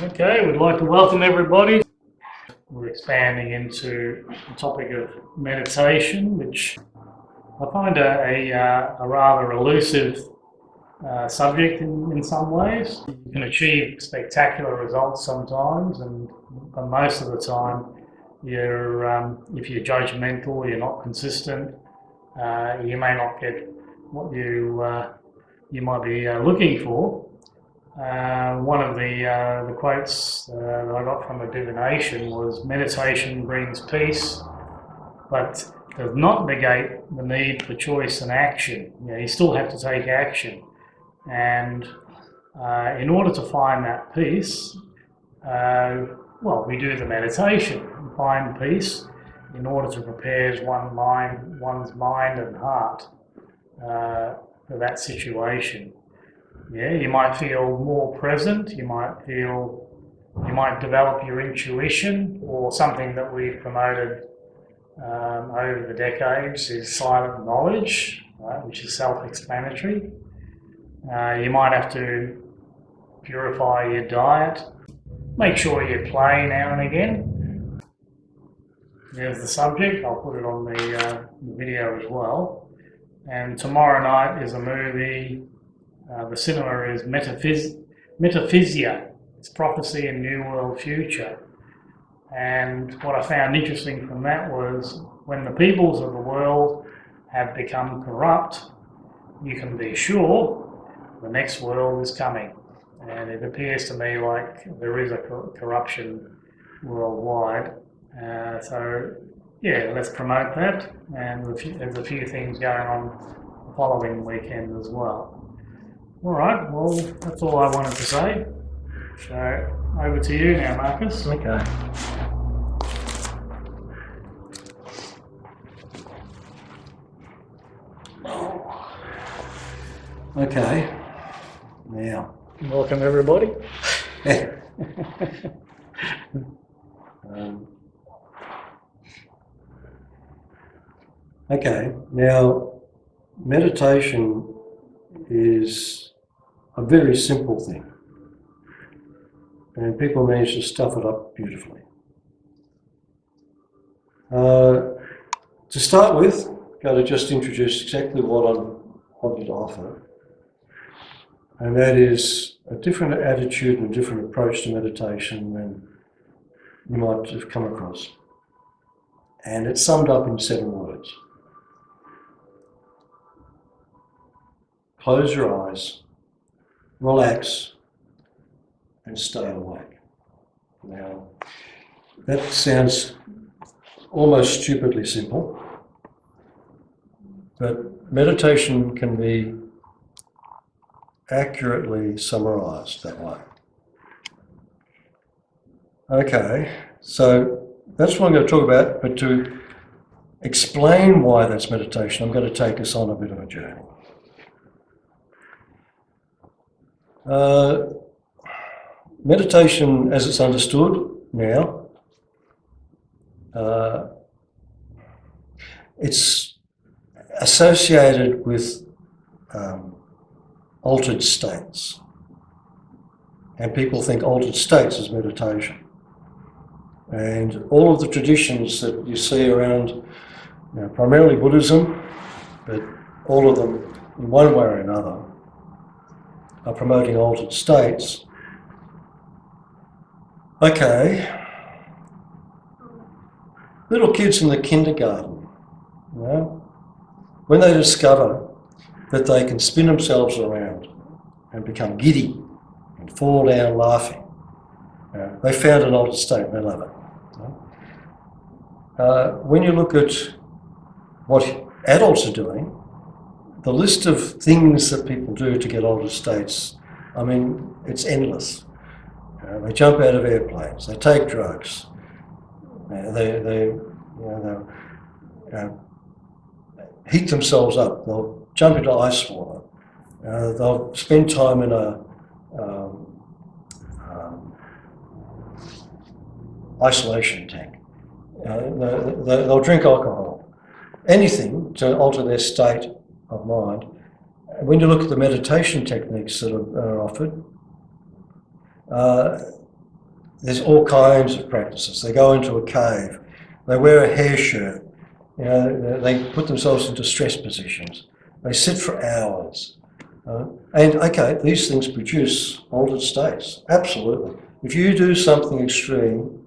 Okay, we'd like to welcome everybody. We're expanding into the topic of meditation, which I find a rather elusive subject in some ways. You can achieve spectacular results sometimes, and most of the time, if you're judgmental, you're not consistent, you may not get what you might be looking for. One of the quotes that I got from a divination was, "Meditation brings peace, but does not negate the need for choice and action." You still have to take action, and in order to find that peace, we do the meditation and find peace in order to prepare one's mind and heart for that situation. Yeah, you might feel more present, you might develop your intuition, or something that we've promoted over the decades is silent knowledge, right, which is self-explanatory. You might have to purify your diet, make sure you play now and again. There's the subject, I'll put it on the video as well. And tomorrow night is a movie. The cinema is Metaphysia. It's Prophecy and New World Future. And what I found interesting from that was, when the peoples of the world have become corrupt, you can be sure the next world is coming. And it appears to me like there is a corruption worldwide. So let's promote that. And there's a few things going on the following weekend as well. All right, well, that's all I wanted to say. So over to you now, Marcus. Okay. Okay. Now. Welcome, everybody. Okay. Now, meditation is a very simple thing, and people manage to stuff it up beautifully. To start with, I'm going to just introduce exactly what I wanted to offer, and that is a different attitude and a different approach to meditation than you might have come across. And it's summed up in 7 words. Close your eyes, relax, and stay awake. Now, that sounds almost stupidly simple, but meditation can be accurately summarized that way. Okay, so that's what I'm going to talk about, but to explain why that's meditation, I'm going to take us on a bit of a journey. Meditation, as it's understood now, it's associated with altered states, and people think altered states is meditation. And all of the traditions that you see around, primarily Buddhism, but all of them in one way or another, are promoting altered states. Okay, little kids in the kindergarten, when they discover that they can spin themselves around and become giddy and fall down laughing, they found an altered state and they love it. When you look at what adults are doing, the list of things that people do to get altered states, it's endless. They jump out of airplanes, they take drugs, they heat themselves up, they'll jump into ice water, they'll spend time in a isolation tank, they'll drink alcohol, anything to alter their state of mind. When you look at the meditation techniques that are offered, there's all kinds of practices. They go into a cave, they wear a hair shirt, you know, they put themselves into stress positions, they sit for hours. And okay, these things produce altered states, absolutely. If you do something extreme,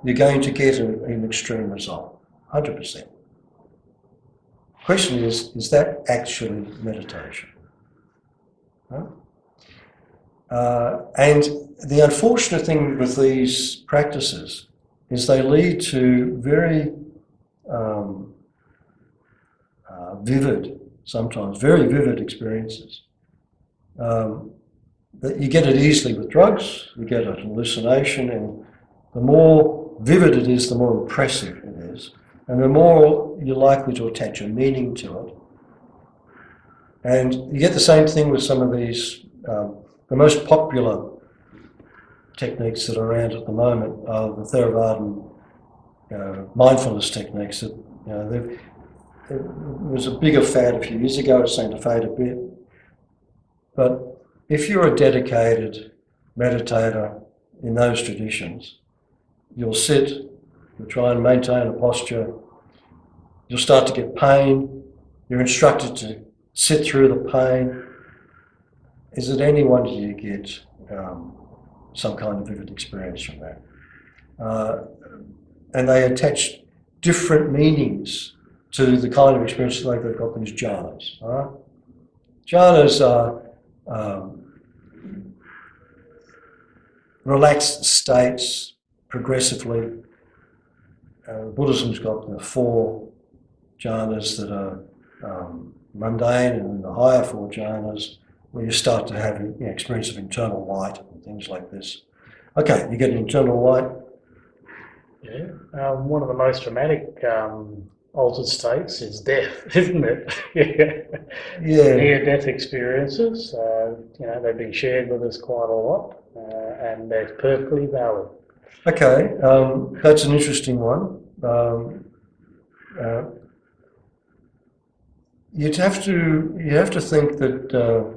you're going to get an extreme result, 100%. Question is that actually meditation? And the unfortunate thing with these practices is they lead to very vivid, sometimes very vivid experiences. That you get it easily with drugs, you get an hallucination, and the more vivid it is, the more impressive it is, and the more you're likely to attach a meaning to it. And you get the same thing with some of these, the most popular techniques that are around at the moment are the Theravadan mindfulness techniques. That, you know, there was a bigger fad a few years ago, it's starting to fade a bit. But if you're a dedicated meditator in those traditions, you'll sit, you'll try and maintain a posture, you'll start to get pain, you're instructed to sit through the pain. Is it any wonder you get some kind of vivid experience from that? And they attach different meanings to the kind of experience that they've got these jhanas. All right? Jhanas are relaxed states progressively. Buddhism's got the 4 jhanas that are mundane, and the higher 4 jhanas where you start to have an experience of internal light and things like this. Okay, you get an internal light. Yeah, one of the most dramatic altered states is death, isn't it? Yeah. Near-death experiences, you know, they've been shared with us quite a lot, and they're perfectly valid. Okay, that's an interesting one. You have to think that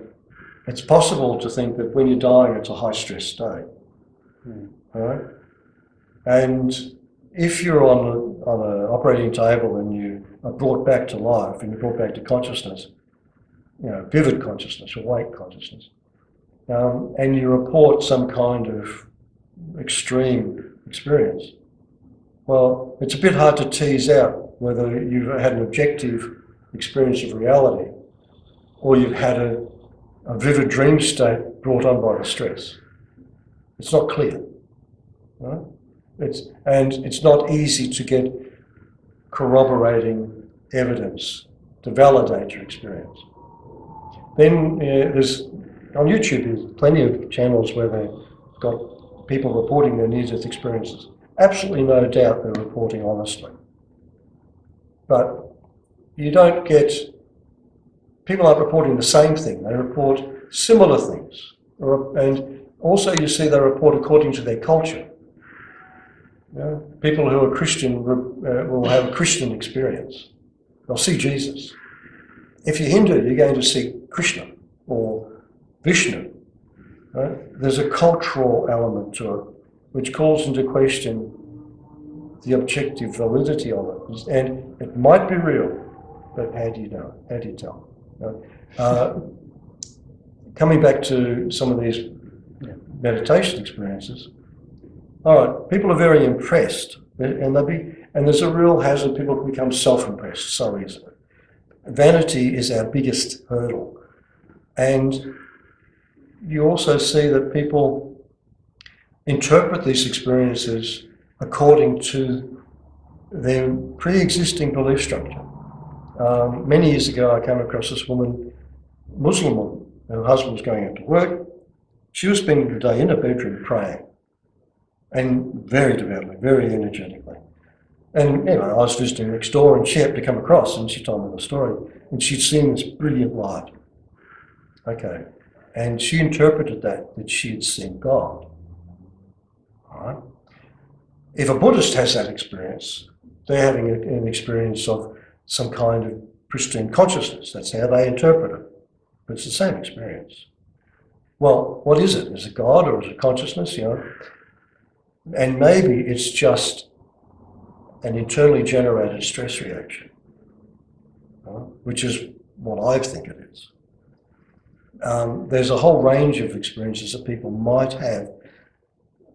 it's possible to think that when you're dying, it's a high-stress state. All right? And if you're on an operating table and you are brought back to life and you're brought back to consciousness, you know, vivid consciousness, awake consciousness, and you report some kind of extreme experience, well, it's a bit hard to tease out whether you've had an objective experience of reality or you've had a vivid dream state brought on by the stress. It's not clear. Right? It's not easy to get corroborating evidence to validate your experience. Then there's on YouTube there's plenty of channels where they've got people reporting their near-death experiences. Absolutely no doubt they're reporting honestly. But you don't get, people aren't reporting the same thing, they report similar things. And also you see they report according to their culture. You know, people who are Christian will have a Christian experience. They'll see Jesus. If you're Hindu, you're going to see Krishna or Vishnu. Right? There's a cultural element to it which calls into question the objective validity of it. And it might be real, but how do you know? How do you tell? Coming back to some of these meditation experiences, all right, people are very impressed, and there's a real hazard. People can become self-impressed so easily. Vanity is our biggest hurdle, and you also see that people interpret these experiences according to their pre-existing belief structure. Many years ago, I came across this woman, Muslim woman. Her husband was going out to work. She was spending the day in her bedroom praying, and very devoutly, very energetically. And you know, I was visiting next door, and she happened to come across, and she told me the story. And she'd seen this brilliant light. Okay, and she interpreted that she had seen God. All right. If a Buddhist has that experience, they're having an experience of some kind of pristine consciousness. That's how they interpret it. But it's the same experience. Well, what is it? Is it God or is it consciousness? You know, And maybe it's just an internally generated stress reaction, which is what I think it is. There's a whole range of experiences that people might have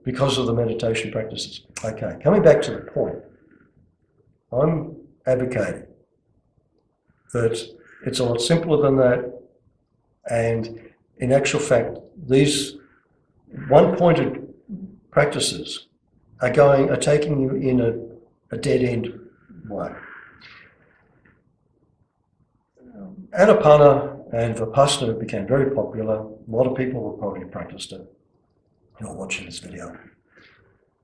because of the meditation practices. Okay, coming back to the point, I'm advocating that it's a lot simpler than that, and in actual fact, these one-pointed practices are taking you in a dead-end way. Anapana and Vipassana became very popular. A lot of people have probably practiced it. You're watching this video.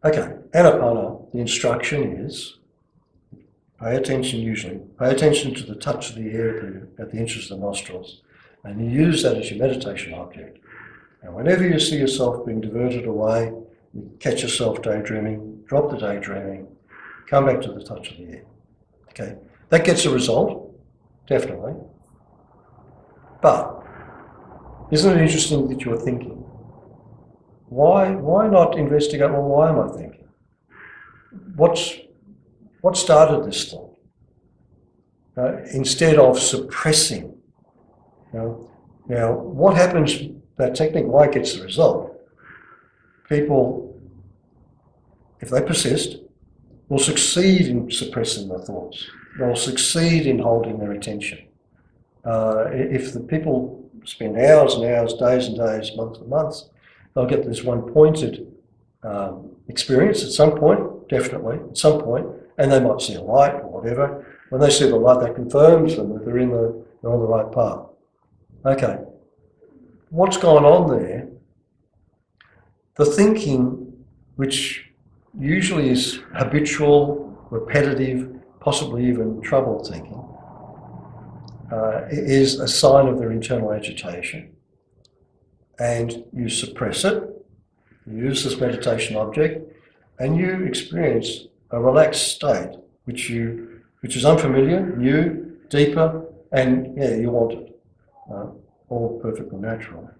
Okay, Anapana, the instruction is, pay attention to the touch of the air at the inches of the nostrils, and you use that as your meditation object. And whenever you see yourself being diverted away, you catch yourself daydreaming, drop the daydreaming, come back to the touch of the air. Okay, that gets a result, definitely. But isn't it interesting that you're thinking? Why not investigate, well, why am I thinking? What started this thought? Instead of suppressing. Now, what happens, that technique, why it gets the result? People, if they persist, will succeed in suppressing their thoughts. They'll succeed in holding their attention. If the people spend hours and hours, days and days, months and months, they'll get this one-pointed experience at some point, definitely, at some point, and they might see a light or whatever. When they see the light, that confirms them that they're on the right path. Okay, what's gone on there? The thinking, which usually is habitual, repetitive, possibly even troubled thinking, is a sign of their internal agitation. And you suppress it, you use this meditation object, and you experience a relaxed state, which is unfamiliar, new, deeper, and yeah, you want it. All perfectly natural.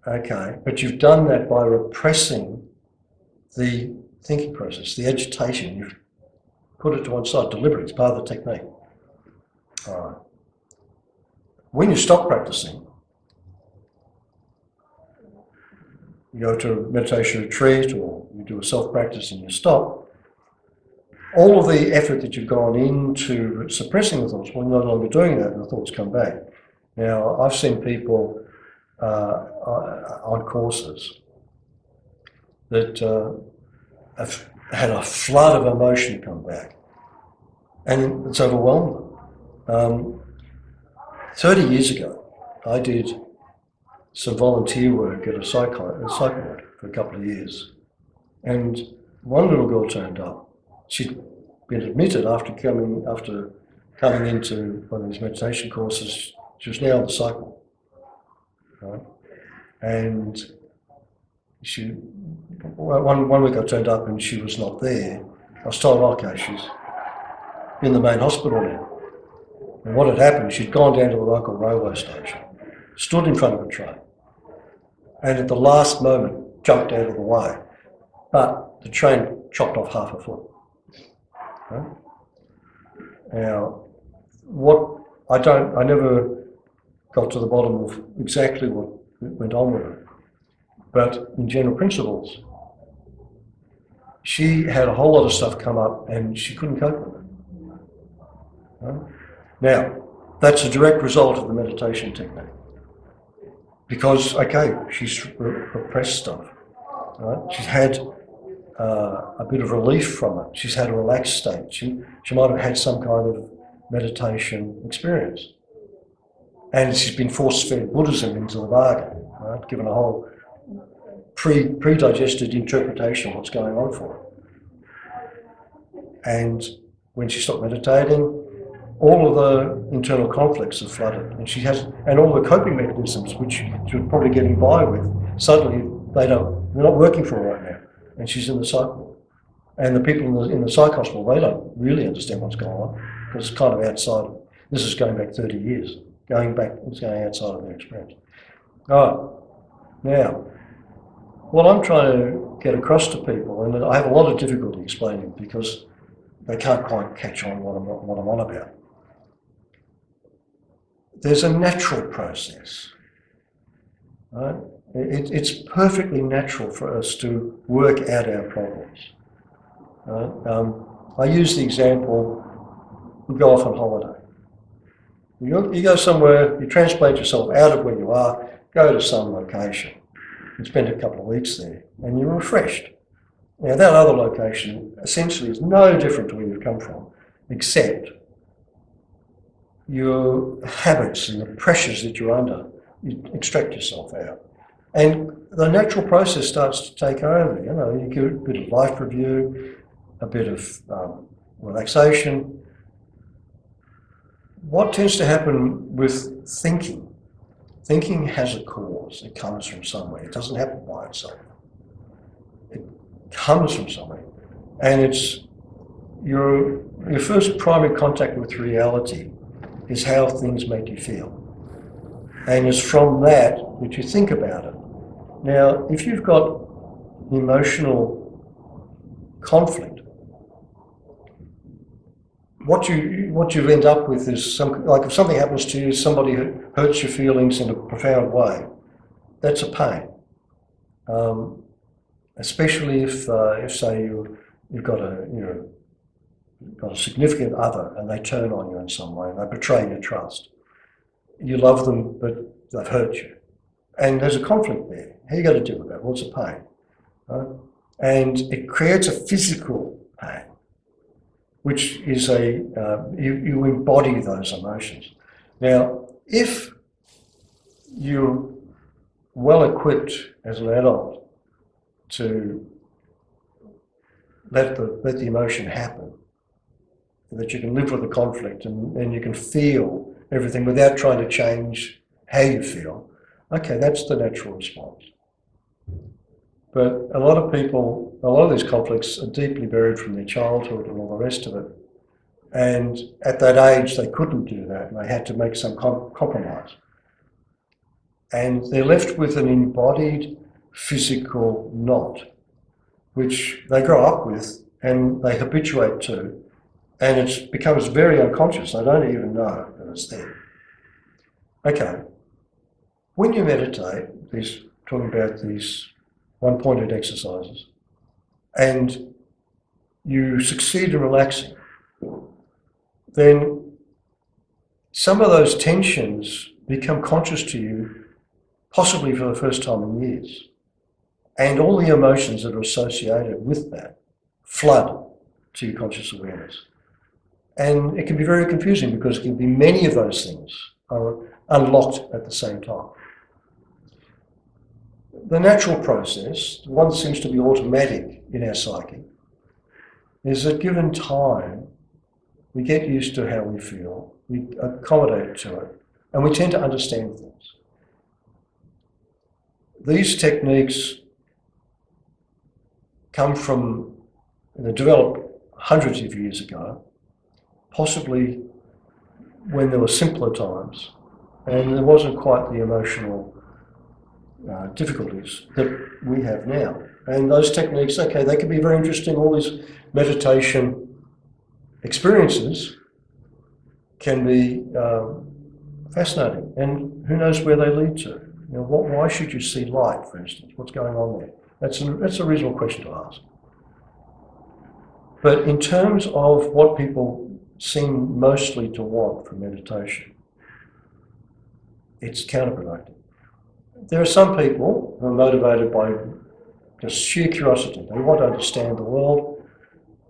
Okay, but you've done that by repressing the thinking process, the agitation. You've put it to one side deliberately, it's part of the technique. All right. When you stop practicing, you go to a meditation retreat or you do a self-practice and you stop, all of the effort that you've gone into suppressing the thoughts, well, you're no longer doing that and the thoughts come back. Now, I've seen people on courses that have had a flood of emotion come back, and it's overwhelmed them. 30 years ago, I did some volunteer work at a psych ward for a couple of years, and one little girl turned up. She'd been admitted after coming into one of these meditation courses. She was now on the psych ward, right? And one week I turned up and she was not there. I was told, okay, she's in the main hospital now. And what had happened, she'd gone down to the local railway station, stood in front of a train, and at the last moment jumped out of the way. But the train chopped off half a foot. Right? Now, I never got to the bottom of exactly what went on with her. But in general principles, she had a whole lot of stuff come up and she couldn't cope with it. Right? Now, that's a direct result of the meditation technique. Because, okay, she's repressed stuff. Right? She's had a bit of relief from it. She's had a relaxed state. She might have had some kind of meditation experience. And she's been force-fed Buddhism into the bargain, right? Given a whole pre-digested interpretation of what's going on for her. And when she stopped meditating, all of the internal conflicts have flooded, and all the coping mechanisms which she was probably getting by with, suddenly they're not working for her right now, and she's in the psych ward. And the people in the psych hospital, they don't really understand what's going on, because it's kind of outside. This is going back 30 years. It's going outside of their experience. All right, now, what I'm trying to get across to people, and I have a lot of difficulty explaining because they can't quite catch on what I'm on about. There's a natural process, right? It's perfectly natural for us to work out our problems. Right? I use the example, you go off on holiday. You go somewhere, you transplant yourself out of where you are, go to some location, and spend a couple of weeks there, and you're refreshed. Now that other location essentially is no different to where you've come from, except your habits and the pressures that you're under, you extract yourself out. And the natural process starts to take over. You know, you get a bit of life review, a bit of relaxation. What tends to happen with thinking? Thinking has a cause. It comes from somewhere. It doesn't happen by itself. It comes from somewhere. And it's your first primary contact with reality is how things make you feel. And it's from that you think about it. Now, if you've got emotional conflict, what you end up with is like if something happens to you, somebody hurts your feelings in a profound way, that's a pain. Especially if say you've got a significant other and they turn on you in some way and they betray your trust. You love them, but they've hurt you. And there's a conflict there. How are you going to deal with that? Well, it's a pain. Right? And it creates a physical pain, which is you embody those emotions. Now, if you're well equipped as an adult to let the emotion happen, that you can live with the conflict and you can feel everything without trying to change how you feel, okay, that's the natural response. But a lot of these conflicts are deeply buried from their childhood and all the rest of it. And at that age, they couldn't do that and they had to make some compromise. And they're left with an embodied physical knot, which they grow up with and they habituate to. And it becomes very unconscious. They don't even know that it's there. Okay. When you meditate, talking about these one-pointed exercises, and you succeed in relaxing, then some of those tensions become conscious to you, possibly for the first time in years. And all the emotions that are associated with that flood to your conscious awareness. And it can be very confusing because it can be many of those things are unlocked at the same time. The natural process, the one that seems to be automatic in our psyche, is that given time, we get used to how we feel, we accommodate to it, and we tend to understand things. These techniques they developed hundreds of years ago, possibly when there were simpler times, and there wasn't quite the emotional difficulties that we have now. And those techniques, okay, they can be very interesting. All these meditation experiences can be fascinating. And who knows where they lead to? You know, why should you see light, for instance? What's going on there? That's a reasonable question to ask. But in terms of what people seem mostly to want from meditation, it's counterproductive. There are some people who are motivated by just sheer curiosity. They want to understand the world.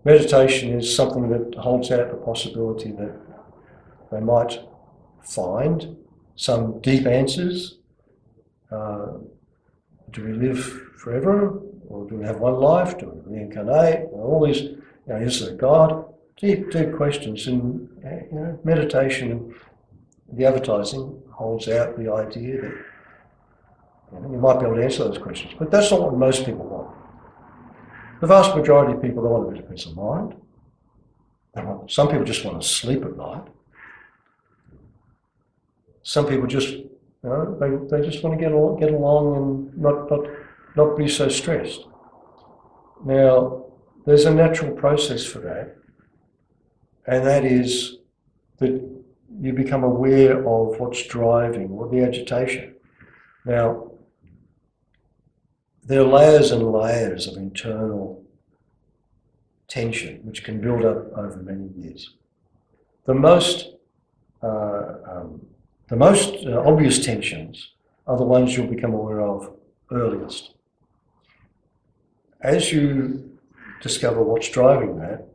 Meditation is something that holds out the possibility that they might find some deep answers. Do we live forever? Or do we have one life? Do we reincarnate? All these, is there a God? Deep questions. And meditation and the advertising holds out the idea that you might be able to answer those questions, but that's not what most people want. The vast majority of people, they want a bit of peace of mind. Some people just want to sleep at night. Some people just, they just want to get along and not not be so stressed. Now, there's a natural process for that, and that is that you become aware of what's driving, what the agitation. Now, there are layers and layers of internal tension which can build up over many years. The most obvious tensions are the ones you'll become aware of earliest. As you discover what's driving that,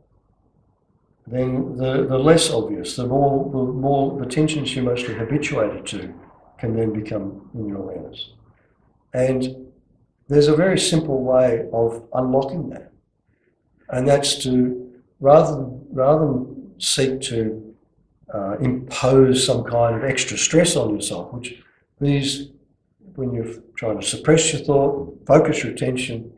then the less obvious, the tensions you're mostly habituated to can then become in your awareness. And there's a very simple way of unlocking that. And that's to, rather than seek to impose some kind of extra stress on yourself, which when you're trying to suppress your thought, focus your attention,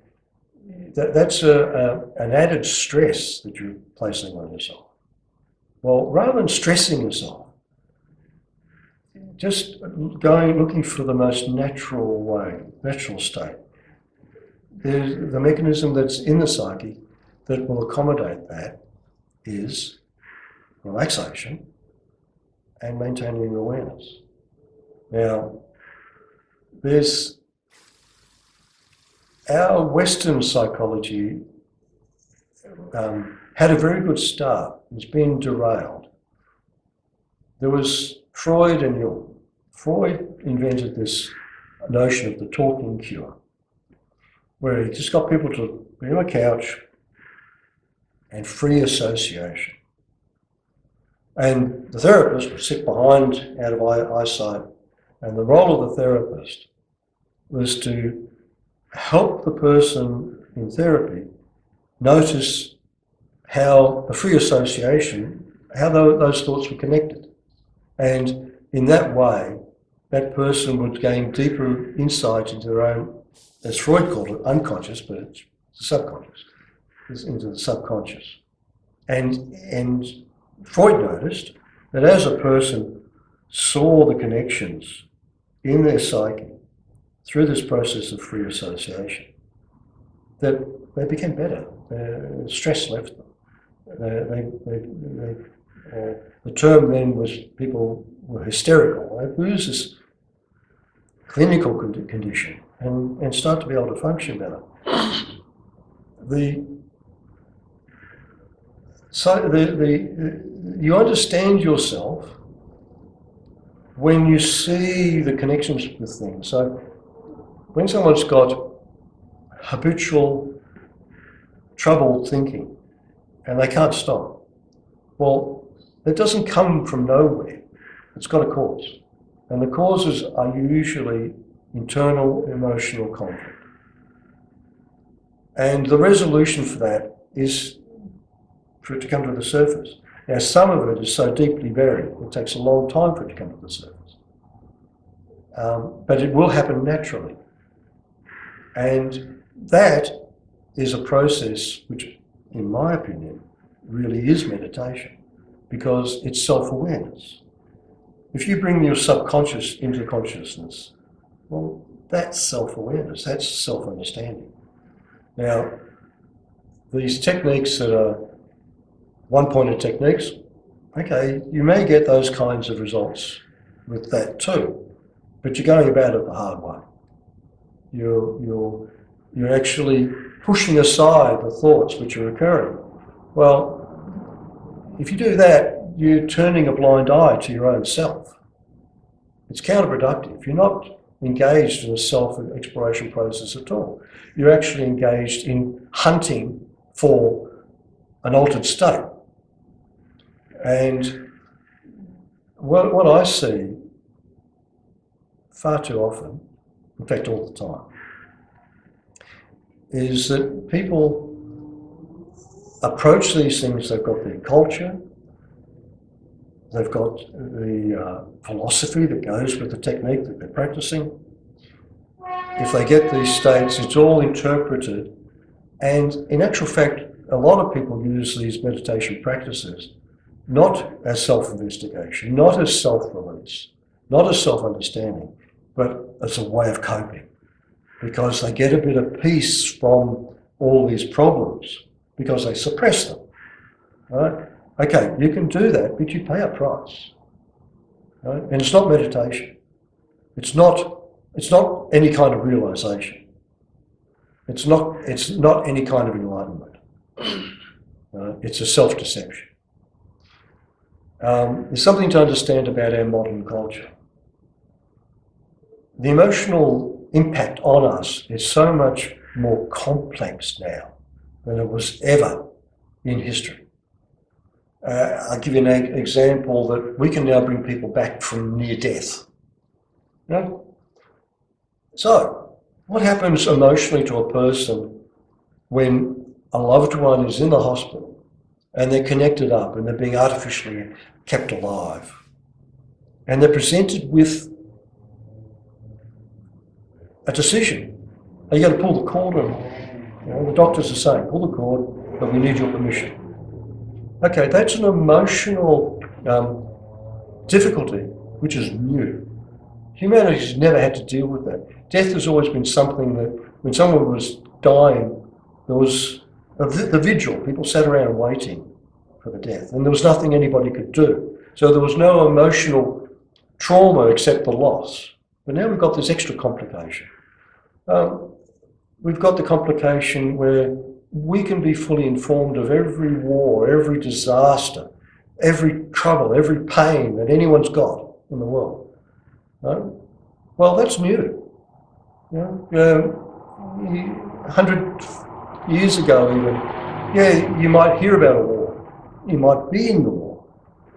that's an added stress that you're placing on yourself. Well, rather than stressing yourself, just looking for the most natural way, natural state. The mechanism that's in the psyche that will accommodate that is relaxation and maintaining your awareness. Now, our Western psychology had a very good start. It's been derailed. There was Freud and Jung. Freud invented this notion of the talking cure, where he just got people to be on a couch and free association. And the therapist would sit behind, out of eyesight, and the role of the therapist was to help the person in therapy notice how the free association, how those thoughts were connected. And in that way, that person would gain deeper insight into their own, as Freud called it, unconscious, but it's the subconscious. It's into the subconscious. And Freud noticed that as a person saw the connections in their psyche through this process of free association, that they became better. Stress left them. The term then was people were hysterical. They lose this clinical condition and start to be able to function better. You understand yourself when you see the connections with things. So when someone's got habitual troubled thinking and they can't stop, well, it doesn't come from nowhere. It's got a cause. And the causes are usually internal emotional conflict. And the resolution for that is for it to come to the surface. Now, some of it is so deeply buried, it takes a long time for it to come to the surface. But it will happen naturally. And that is a process which, in my opinion, really is meditation, because it's self-awareness. If you bring your subconscious into consciousness, well, that's self-awareness, that's self-understanding. Now, these techniques that are one-pointed techniques, okay, you may get those kinds of results with that too, but you're going about it the hard way. You're actually pushing aside the thoughts which are occurring. Well, if you do that, you're turning a blind eye to your own self. It's counterproductive. You're not engaged in a self-exploration process at all. You're actually engaged in hunting for an altered state. And what I see far too often, in fact all the time, is that people approach these things, they've got their culture, they've got the philosophy that goes with the technique that they're practicing. If they get these states, it's all interpreted. And in actual fact, a lot of people use these meditation practices not as self-investigation, not as self-release, not as self-understanding, but as a way of coping. because they get a bit of peace from all these problems because they suppress them. Right? Okay, you can do that, but you pay a price. Right? And it's not meditation. It's not any kind of realization. It's not any kind of enlightenment. It's a self-deception. There's something to understand about our modern culture. The emotional impact on us is so much more complex now than it was ever in history. I'll give you an example that we can now bring people back from near death. So, what happens emotionally to a person when a loved one is in the hospital and they're connected up and they're being artificially kept alive and they're presented with a decision? Are you going to pull the cord? And the doctors are saying, pull the cord, but we need your permission. Okay, that's an emotional difficulty which is new. Humanity's never had to deal with that. Death has always been something that when someone was dying, there was the vigil. People sat around waiting for the death, and there was nothing anybody could do. So there was no emotional trauma except the loss. But now we've got this extra complication. We've got the complication where we can be fully informed of every war, every disaster, every trouble, every pain that anyone's got in the world. Well, that's new. 100 years ago even, you might hear about a war. You might be in the war.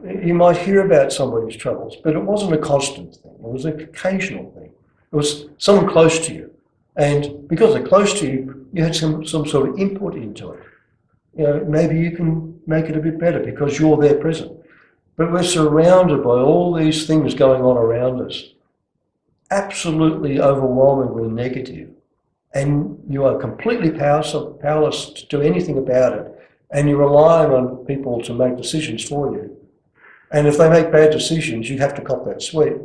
You might hear about somebody's troubles, but it wasn't a constant thing. It was an occasional thing. It was someone close to you. And because they're close to you, you had some sort of input into it. Maybe you can make it a bit better because you're there present. But we're surrounded by all these things going on around us, absolutely overwhelmingly negative. And you are completely powerless to do anything about it. And you're relying on people to make decisions for you. And if they make bad decisions, you have to cop that sweep.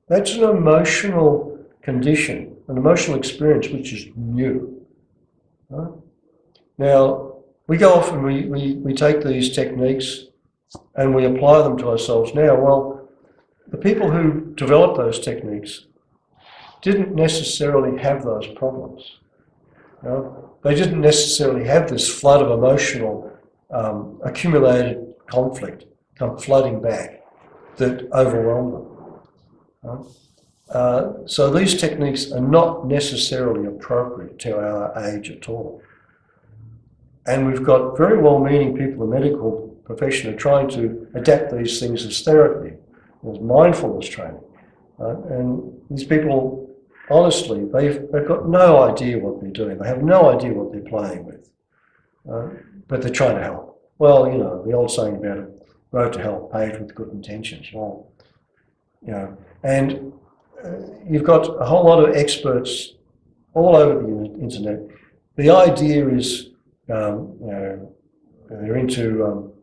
That's an emotional condition, an emotional experience which is new. Right? Now, we go off and we take these techniques and we apply them to ourselves now. Well, the people who developed those techniques didn't necessarily have those problems. They didn't necessarily have this flood of emotional accumulated conflict come flooding back that overwhelmed them. So these techniques are not necessarily appropriate to our age at all. And we've got very well-meaning people in the medical profession who are trying to adapt these things as therapy, as mindfulness training. And these people, honestly, they've got no idea what they're doing. They have no idea what they're playing with. But they're trying to help. Well, the old saying about it, road to hell paved with good intentions. Well, and you've got a whole lot of experts all over the internet. The idea is, they're into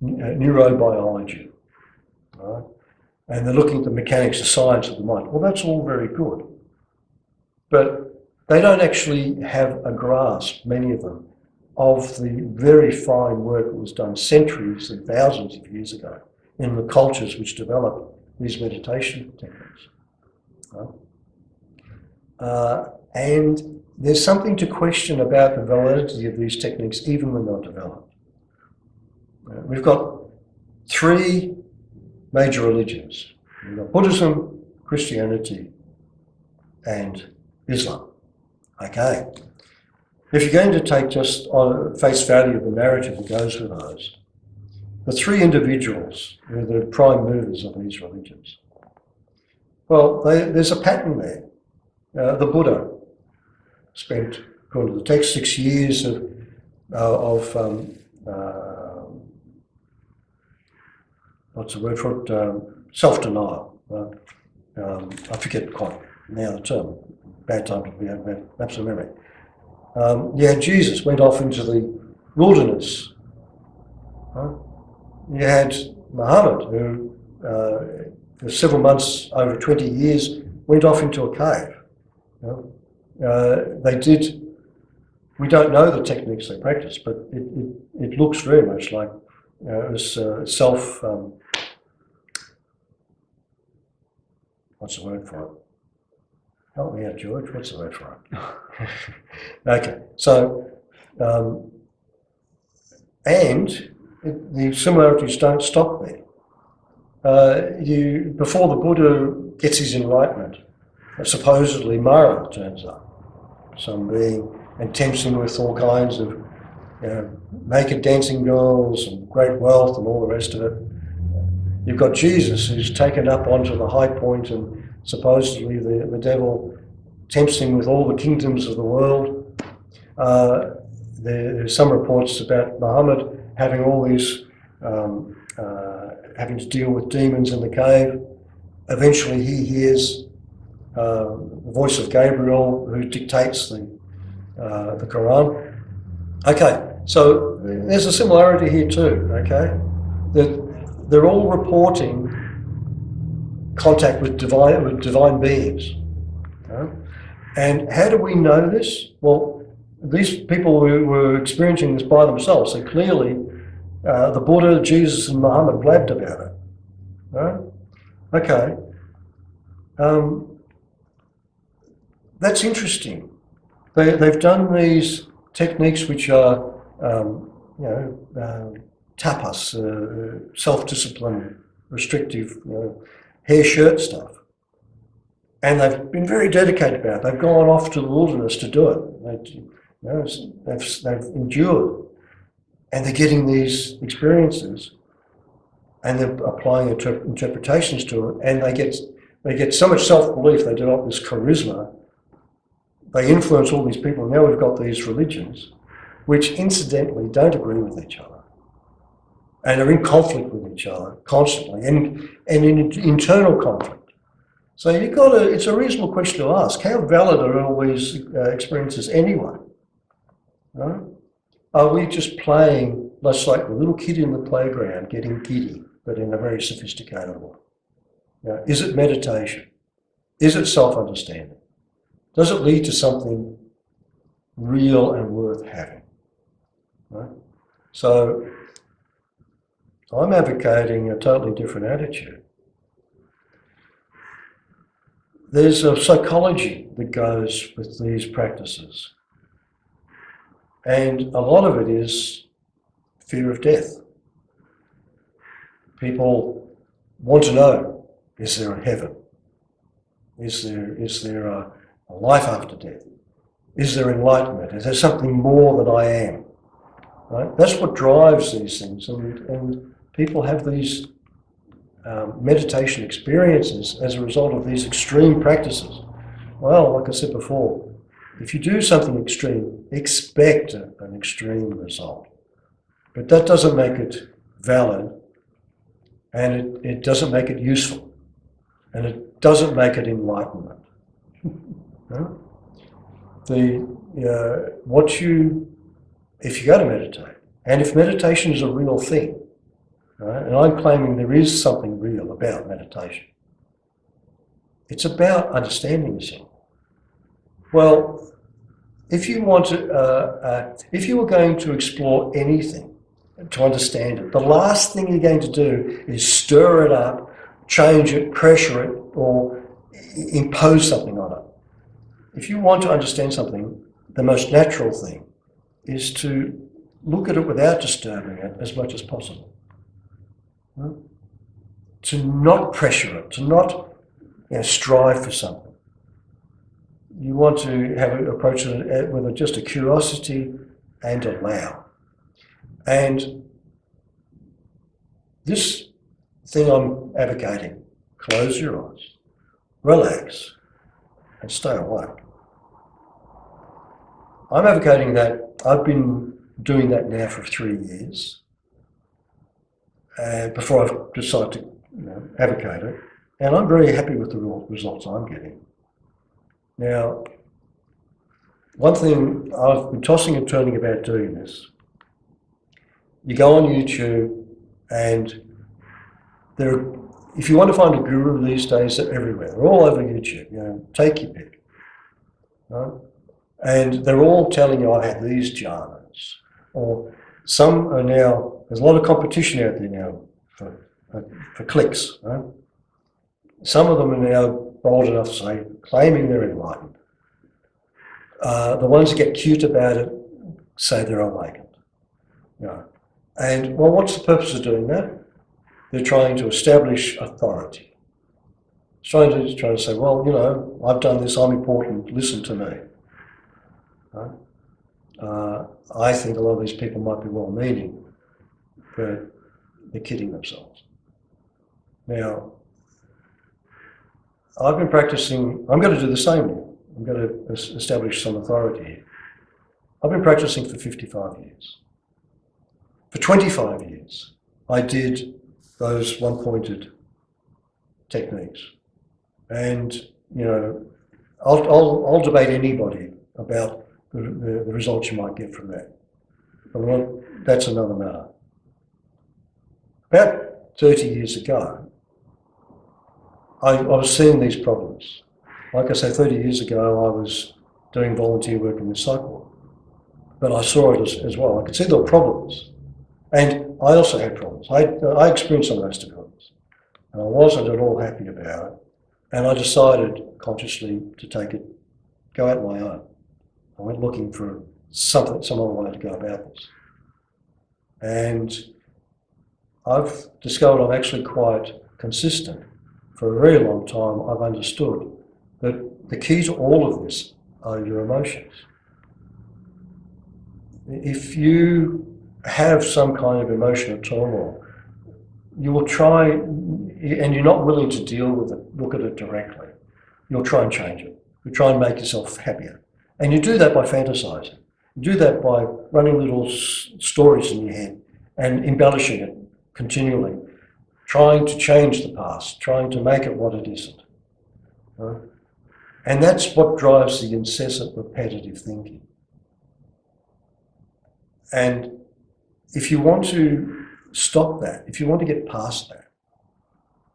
neurobiology, right? And they're looking at the mechanics of science of the mind. Well, that's all very good. But they don't actually have a grasp, many of them, of the very fine work that was done centuries and thousands of years ago in the cultures which developed these meditation techniques. And there's something to question about the validity of these techniques even when they're developed. We've got three major religions. We've got Buddhism, Christianity, and Islam. Okay. If you're going to take just on face value the narrative that goes with those, the three individuals who are the prime movers of these religions, well, there's a pattern there. The Buddha spent, according to the text, 6 years of what's the word for it? Self-denial. I forget quite now the term. Bad time to be having lapse of memory. Jesus went off into the wilderness. You had Muhammad, who for several months, over 20 years, went off into a cave. we don't know the techniques they practice, but it looks very much like it was what's the word for it? Help me out, George. What's the word for it? Okay, so, the similarities don't stop there. Before the Buddha gets his enlightenment, supposedly Mara turns up, some being, and tempts him with all kinds of naked dancing girls and great wealth and all the rest of it. You've got Jesus, who's taken up onto the high point, and supposedly the devil tempts him with all the kingdoms of the world. There's some reports about Muhammad having all these, having to deal with demons in the cave. Eventually he hears the voice of Gabriel, who dictates the Quran. Okay, so there's a similarity here too, okay? That they're all reporting contact with divine beings. Okay? And how do we know this? Well, these people were experiencing this by themselves, so clearly the Buddha, Jesus and Muhammad blabbed about it. Right? Okay. That's interesting. They've done these techniques which are, tapas, self-discipline, restrictive, hair shirt stuff. And they've been very dedicated about it. They've gone off to the wilderness to do it. They've endured. And they're getting these experiences and they're applying interpretations to it, and they get so much self-belief, they develop this charisma. They influence all these people. Now we've got these religions which incidentally don't agree with each other and are in conflict with each other constantly and in internal conflict. So it's a reasonable question to ask, how valid are all these experiences anyway? Right? Are we just playing, just like the little kid in the playground getting giddy, but in a very sophisticated way? Is it meditation? Is it self-understanding? Does it lead to something real and worth having? Right? So I'm advocating a totally different attitude. There's a psychology that goes with these practices. And a lot of it is fear of death. People want to know, is there a heaven? Is there a life after death? Is there enlightenment? Is there something more than I am? Right? That's what drives these things. And people have these meditation experiences as a result of these extreme practices. Well, like I said before, if you do something extreme, expect an extreme result. But that doesn't make it valid, and it doesn't make it useful, and it doesn't make it enlightenment. No? If you go to meditate, and if meditation is a real thing, right, and I'm claiming there is something real about meditation, it's about understanding yourself. Well, if you want to, if you were going to explore anything to understand it, the last thing you're going to do is stir it up, change it, pressure it, or impose something on it. If you want to understand something, the most natural thing is to look at it without disturbing it as much as possible. Right? To not pressure it, to not strive for something. You want to approach it with just a curiosity and allow. And this thing I'm advocating, close your eyes, relax, and stay awake. I'm advocating that. I've been doing that now for 3 years before I've decided to advocate it. And I'm very happy with the results I'm getting. Now, one thing I've been tossing and turning about doing this, you go on YouTube and if you want to find a guru these days, they're everywhere. They're all over YouTube. Take your pick. Right? And they're all telling you, I've had these jhanas. Or some are now, there's a lot of competition out there now for clicks. Right? Some of them are now bold enough to say, claiming they're enlightened. The ones that get cute about it say they're awakened. You know. And well, what's the purpose of doing that? They're trying to establish authority. It's trying to say, well, you know, I've done this, I'm important, listen to me. Right? I think a lot of these people might be well-meaning, but they're kidding themselves. Now, I've been practicing, I'm going to do the same now. I'm going to establish some authority here. I've been practicing for 55 years. For 25 years, I did those one-pointed techniques. And, you know, I'll debate anybody about the results you might get from that. But that's another matter. About 30 years ago, I was seeing these problems. Like I say, 30 years ago, I was doing volunteer work in the psych ward. But I saw it as well. I could see there were problems. And I also had problems. I experienced some of those difficulties. And I wasn't at all happy about it. And I decided consciously to go out on my own. I went looking for some other way to go about this. And I've discovered I'm actually quite consistent. For a very long time, I've understood that the key to all of this are your emotions. If you have some kind of emotional turmoil, you will try, and you're not willing to deal with it, look at it directly, you'll try and change it. You try and make yourself happier. And you do that by fantasizing. You do that by running little stories in your head and embellishing it continually, trying to change the past, trying to make it what it isn't. Right? And that's what drives the incessant repetitive thinking. And if you want to stop that, if you want to get past that,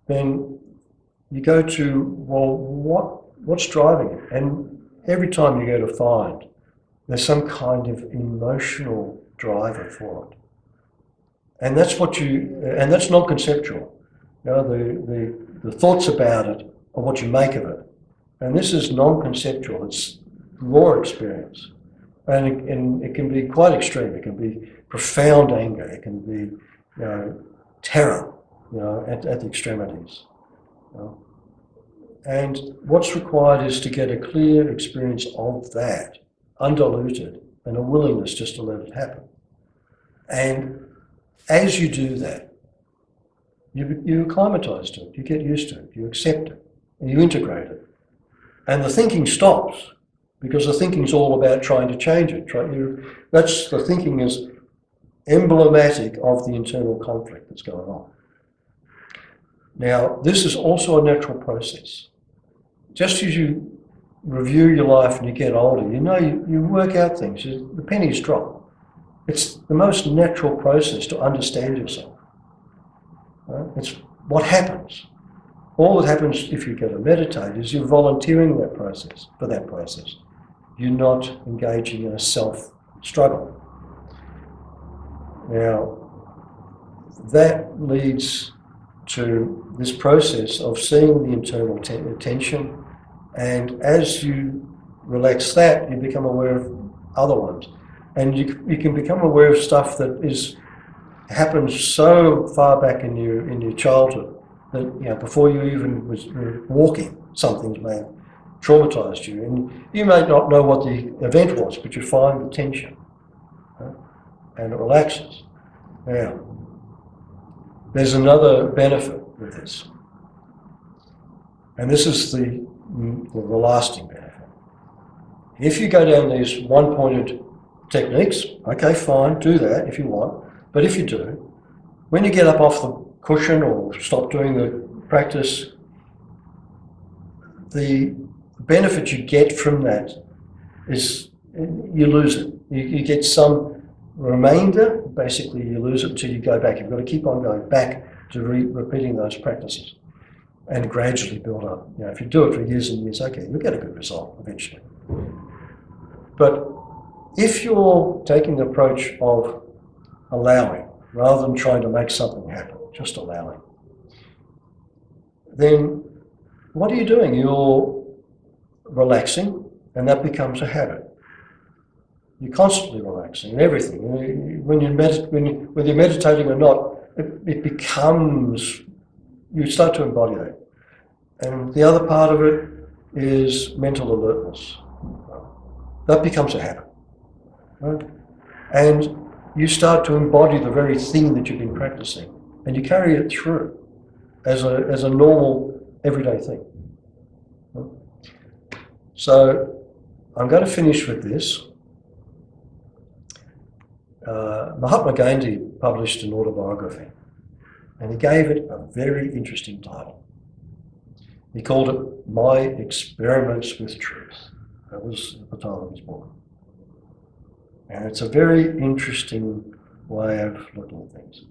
then you go to, well, what's driving it? And every time you go to find, there's some kind of emotional driver for it. And that's and that's non-conceptual. You know, the thoughts about it are what you make of it. And this is non-conceptual, it's raw experience. And it can be quite extreme. It can be profound anger. It can be, you know, terror, you know, at the extremities. You know. And what's required is to get a clear experience of that, undiluted, and a willingness just to let it happen. And as you do that, you acclimatise to it, you get used to it, you accept it, and you integrate it. And the thinking stops, because the thinking is all about trying to change it. The thinking is emblematic of the internal conflict that's going on. Now, this is also a natural process. Just as you review your life and you get older, you know, you work out things, the pennies drop. It's the most natural process to understand yourself. Right? It's what happens. All that happens if you go to meditate is you're volunteering that process, for that process. You're not engaging in a self-struggle. Now, that leads to this process of seeing the internal tension, and as you relax that, you become aware of other ones. And you can become aware of stuff that happens so far back in your childhood that, you know, before you even were walking, something may have traumatized you. And you may not know what the event was, but you find the tension, right? And it relaxes. Now, there's another benefit with this. And this is the lasting benefit. If you go down these one-pointed techniques, okay, fine, do that if you want. But if you do, when you get up off the cushion or stop doing the practice, the benefit you get from that is you lose it. You get some remainder, basically you lose it until you go back. You've got to keep on going back to repeating those practices and gradually build up. You know, if you do it for years and years, okay, you'll get a good result eventually. But if you're taking the approach of allowing, rather than trying to make something happen, just allowing, then what are you doing? You're relaxing, and that becomes a habit. You're constantly relaxing in everything. Whether you're meditating or not, it becomes, you start to embody that. And the other part of it is mental alertness. That becomes a habit. Right? And you start to embody the very thing that you've been practicing, and you carry it through as a normal, everyday thing. So I'm going to finish with this. Mahatma Gandhi published an autobiography, and he gave it a very interesting title. He called it My Experiments with Truth. That was the title of his book. And it's a very interesting way of looking at things.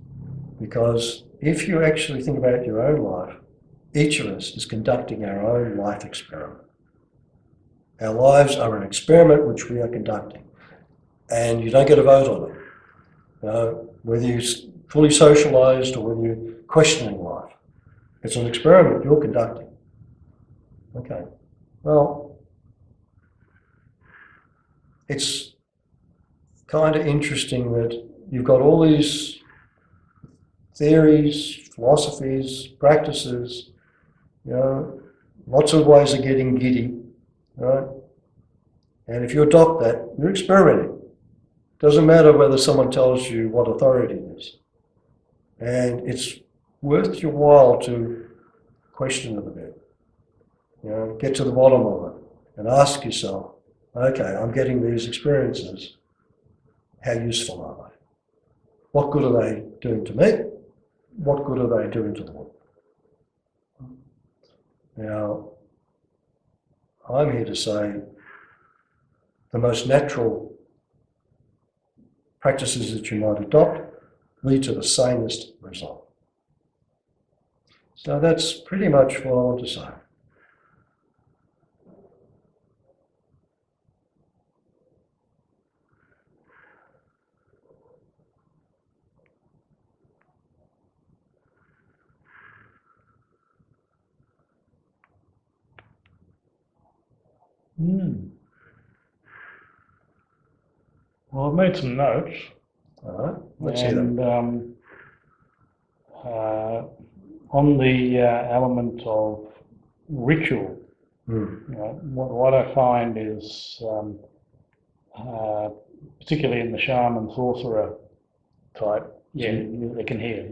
Because if you actually think about your own life, each of us is conducting our own life experiment. Our lives are an experiment which we are conducting. And you don't get a vote on it. Whether you're fully socialised or whether you're questioning life. It's an experiment you're conducting. Okay. Well, it's kind of interesting that you've got all these theories, philosophies, practices, lots of ways of getting giddy, right? And if you adopt that, you're experimenting. Doesn't matter whether someone tells you what authority is. And it's worth your while to question it a bit. Get to the bottom of it and ask yourself, okay, I'm getting these experiences. How useful are they? What good are they doing to me? What good are they doing to the world? Now, I'm here to say the most natural practices that you might adopt lead to the sanest result. So that's pretty much what I want to say. Well, I've made some notes. All right, let's hear them. And on the element of ritual, what I find is, particularly in the shaman sorcerer type, they can hear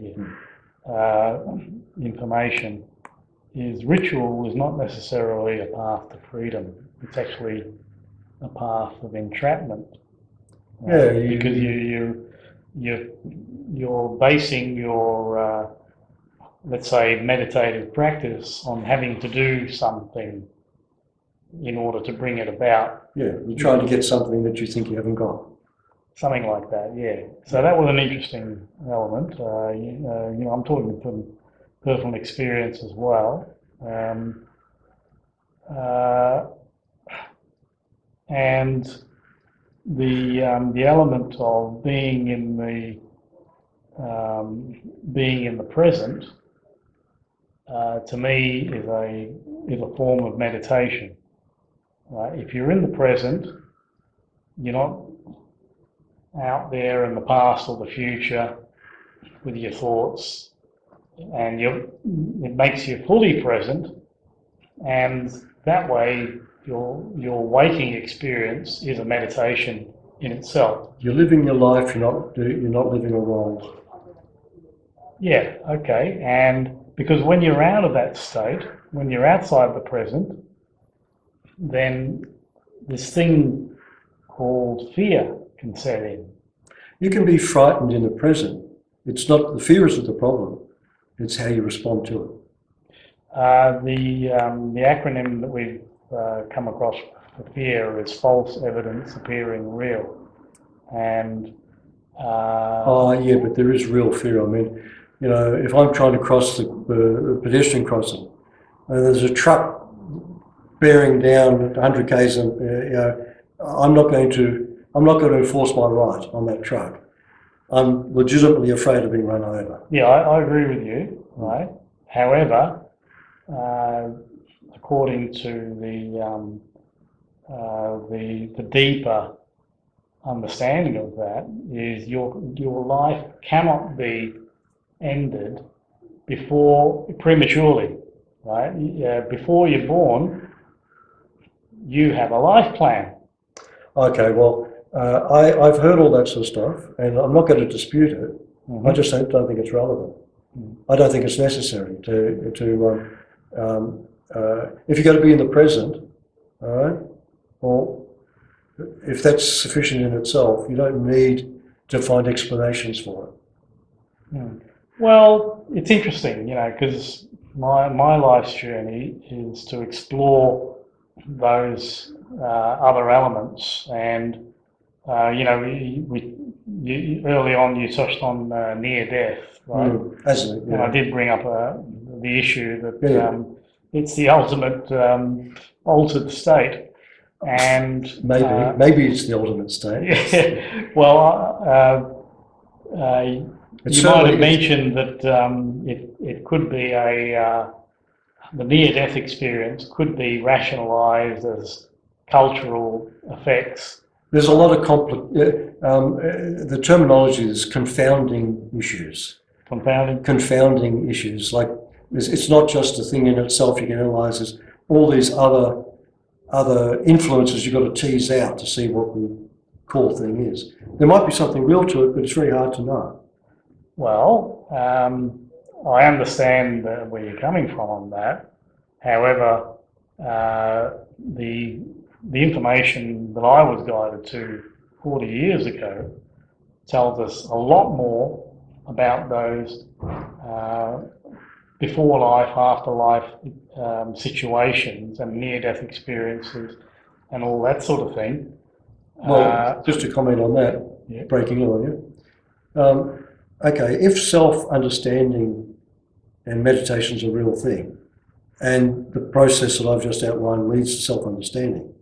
information, is ritual is not necessarily a path to freedom. It's actually a path of entrapment. Because you're basing your let's say meditative practice on having to do something in order to bring it about. Yeah, you're trying to get something that you think you haven't got. Something like that, yeah. So that was an interesting element. I'm talking from personal experience as well. And the element of being in the present, to me, is a form of meditation. If you're in the present, you're not out there in the past or the future with your thoughts, and it makes you fully present, and that way your waking experience is a meditation in itself. You're living your life, you're not living a role. Yeah, okay. And because when you're out of that state, when you're outside the present, then this thing called fear can set in. You can be frightened in the present. It's not the fear isn't the problem. It's how you respond to it. The acronym that we've come across for fear is false evidence appearing real. And yeah, but there is real fear. I mean, if I'm trying to cross the pedestrian crossing, there's a truck bearing down 100 k's, I'm not going to enforce my right on that truck. I'm legitimately afraid of being run over. Yeah, I agree with you, right? However, according to the deeper understanding of that is your life cannot be ended prematurely, right? Before you're born, you have a life plan. Okay, well, I've heard all that sort of stuff, and I'm not going to dispute it. Mm-hmm. I just don't think it's relevant. I don't think it's necessary if you're going to be in the present, all right, well, if that's sufficient in itself, you don't need to find explanations for it. Mm. Well, it's interesting, because my life's journey is to explore those other elements, and early on you touched on near death, right? Hasn't it? Yeah. And I did bring up the issue that Yeah. it's the ultimate altered state, and maybe it's the ultimate state. yeah. Well, you might have mentioned that it could be the near-death experience could be rationalised as cultural effects. There's a lot of the terminology is confounding issues. Confounding issues. Like it's not just a thing in itself you can analyse. There's all these other influences you've got to tease out to see what the core thing is. There might be something real to it, but it's very hard to know. Well, I understand where you're coming from on that. However, the information that I was guided to 40 years ago tells us a lot more about those before life, after life situations and near-death experiences and all that sort of thing. Well, just to comment on that, yeah. Breaking in on you. Okay, if self-understanding and meditation is a real thing, and the process that I've just outlined leads to self-understanding,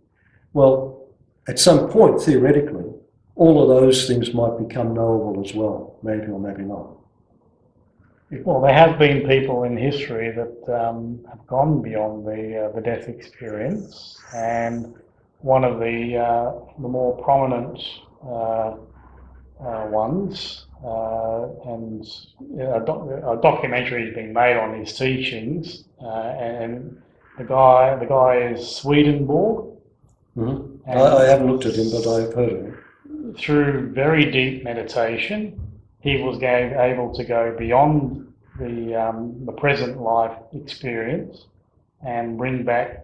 well, at some point, theoretically, all of those things might become knowable as well, maybe or maybe not. Well, there have been people in history that have gone beyond the death experience, and one of the more prominent ones, and a documentary has been made on his teachings, and the guy is Swedenborg. Mm-hmm. I haven't looked at him, but I've heard of him. Through very deep meditation, he was able to go beyond the present life experience and bring back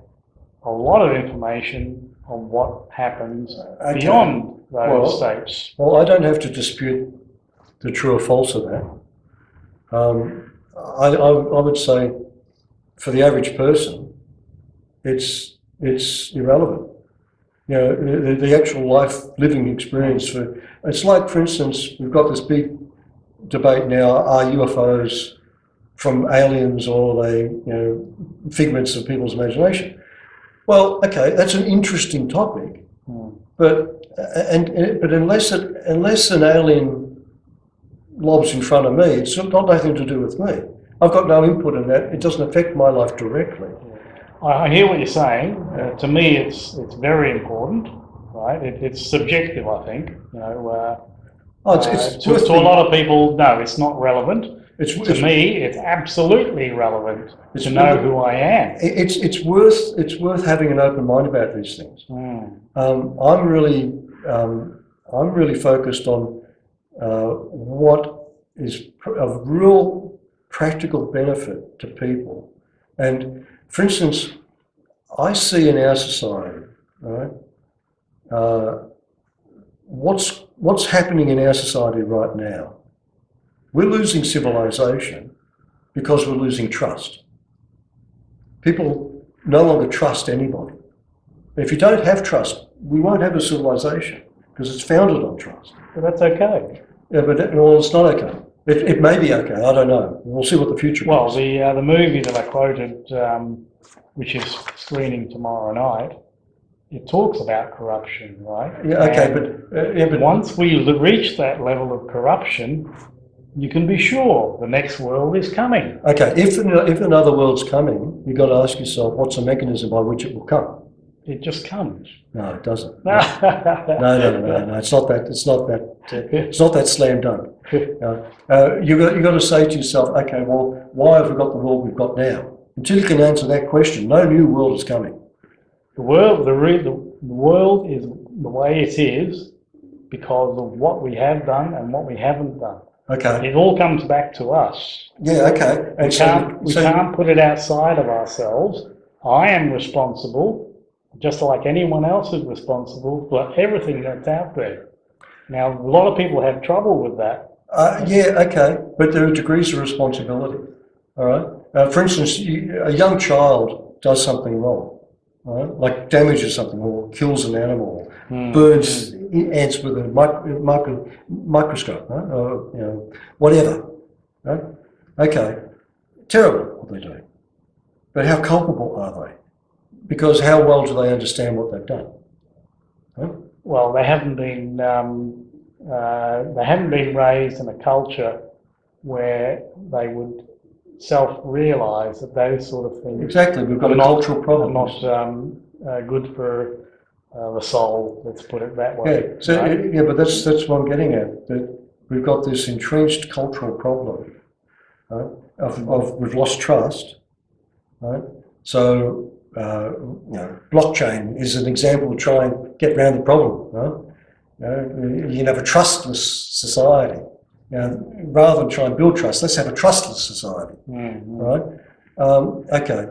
a lot of information on what happens beyond those states. Well, I don't have to dispute the true or false of that. I would say, for the average person, it's irrelevant. You know, the actual life living experience. It's like, for instance, we've got this big debate now: are UFOs from aliens, or are they, figments of people's imagination? Well, okay, that's an interesting topic, but unless an alien lobs in front of me, it's got nothing to do with me. I've got no input in that. It doesn't affect my life directly. I hear what you're saying. To me, it's very important, right? It's subjective, I think. To a lot of people, no, it's not relevant. To me, it's absolutely relevant to know who I am. It's worth having an open mind about these things. I'm really focused on what is of real practical benefit to people. And for instance, I see in our society, right, what's happening in our society right now. We're losing civilization because we're losing trust. People no longer trust anybody. If you don't have trust, we won't have a civilization because it's founded on trust. But that's okay. Yeah, but it's not okay. It may be okay. I don't know. We'll see what the future brings. Well, the movie that I quoted, which is screening tomorrow night, it talks about corruption, right? Yeah, okay, And once we reach that level of corruption, you can be sure the next world is coming. okay, if another world's coming, you've got to ask yourself, what's the mechanism by which it will come? It just comes. No, it doesn't. No, it's not that. It's not that. It's not that slam dunk. You've got to say to yourself, okay, well, why have we got the world we've got now? Until you can answer that question, no new world is coming. The world is the way it is because of what we have done and what we haven't done. Okay. It all comes back to us. Yeah. Okay. And we can't put it outside of ourselves. I am responsible, just like anyone else is responsible for everything that's out there. Now, a lot of people have trouble with that. Yeah. Okay. But there are degrees of responsibility. All right. For instance, a young child does something wrong. Right? Like damages something or kills an animal, burns ants with a microscope, right? Or whatever. Right? Okay, terrible what they're doing. But how culpable are they? Because how well do they understand what they've done? Right? Well, they haven't been raised in a culture where they would self-realise that those sort of things exactly. We've got a cultural problem. Are not good for the soul. Let's put it that way. Yeah. So right? yeah, but that's what I'm getting at. That we've got this entrenched cultural problem, right? Of we've lost trust, right? So blockchain is an example to try and get around the problem, right? You can have a trustless society. Rather than try and build trust, let's have a trustless society, right? Okay.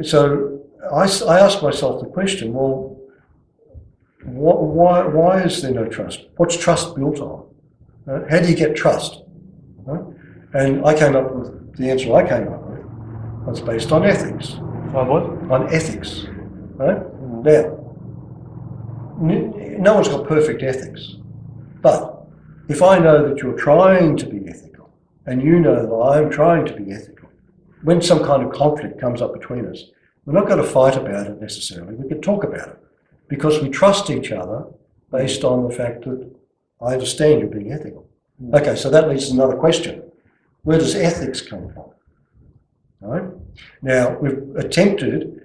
So I asked myself the question: well, why is there no trust? What's trust built on? How do you get trust? Right? And I came up with the answer. I came up with was based on ethics. On what? On ethics, right? Now, no one's got perfect ethics, but if I know that you're trying to be ethical, and you know that I'm trying to be ethical, when some kind of conflict comes up between us, we're not going to fight about it necessarily. We can talk about it because we trust each other based on the fact that I understand you're being ethical. Okay, so that leads to another question. Where does ethics come from? All right? Now, we've attempted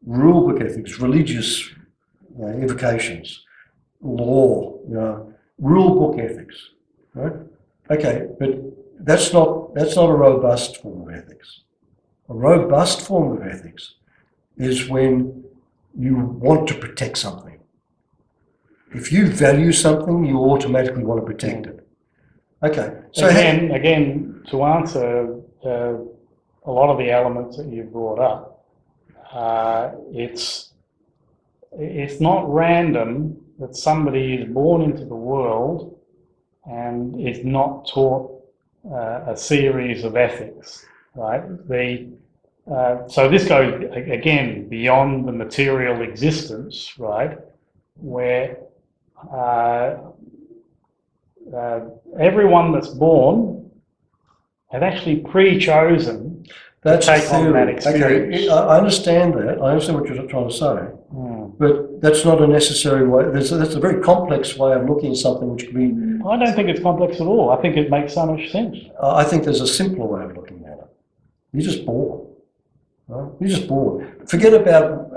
rule book ethics, religious invocations, law, rule book ethics, right? Okay, but that's not a robust form of ethics. A robust form of ethics is when you want to protect something. If you value something, you automatically want to protect it. Okay, so again, to answer a lot of the elements that you brought up, it's not random that somebody is born into the world and is not taught a series of ethics, right? So this goes, again, beyond the material existence, right? Where everyone that's born had actually pre-chosen to take on that experience. Okay, I understand that. I understand what you're trying to say. But that's not a necessary way. That's a very complex way of looking at something which can be... I don't think it's complex at all. I think it makes so much sense. I think there's a simpler way of looking at it. You're just born. Right? You're just born. Forget about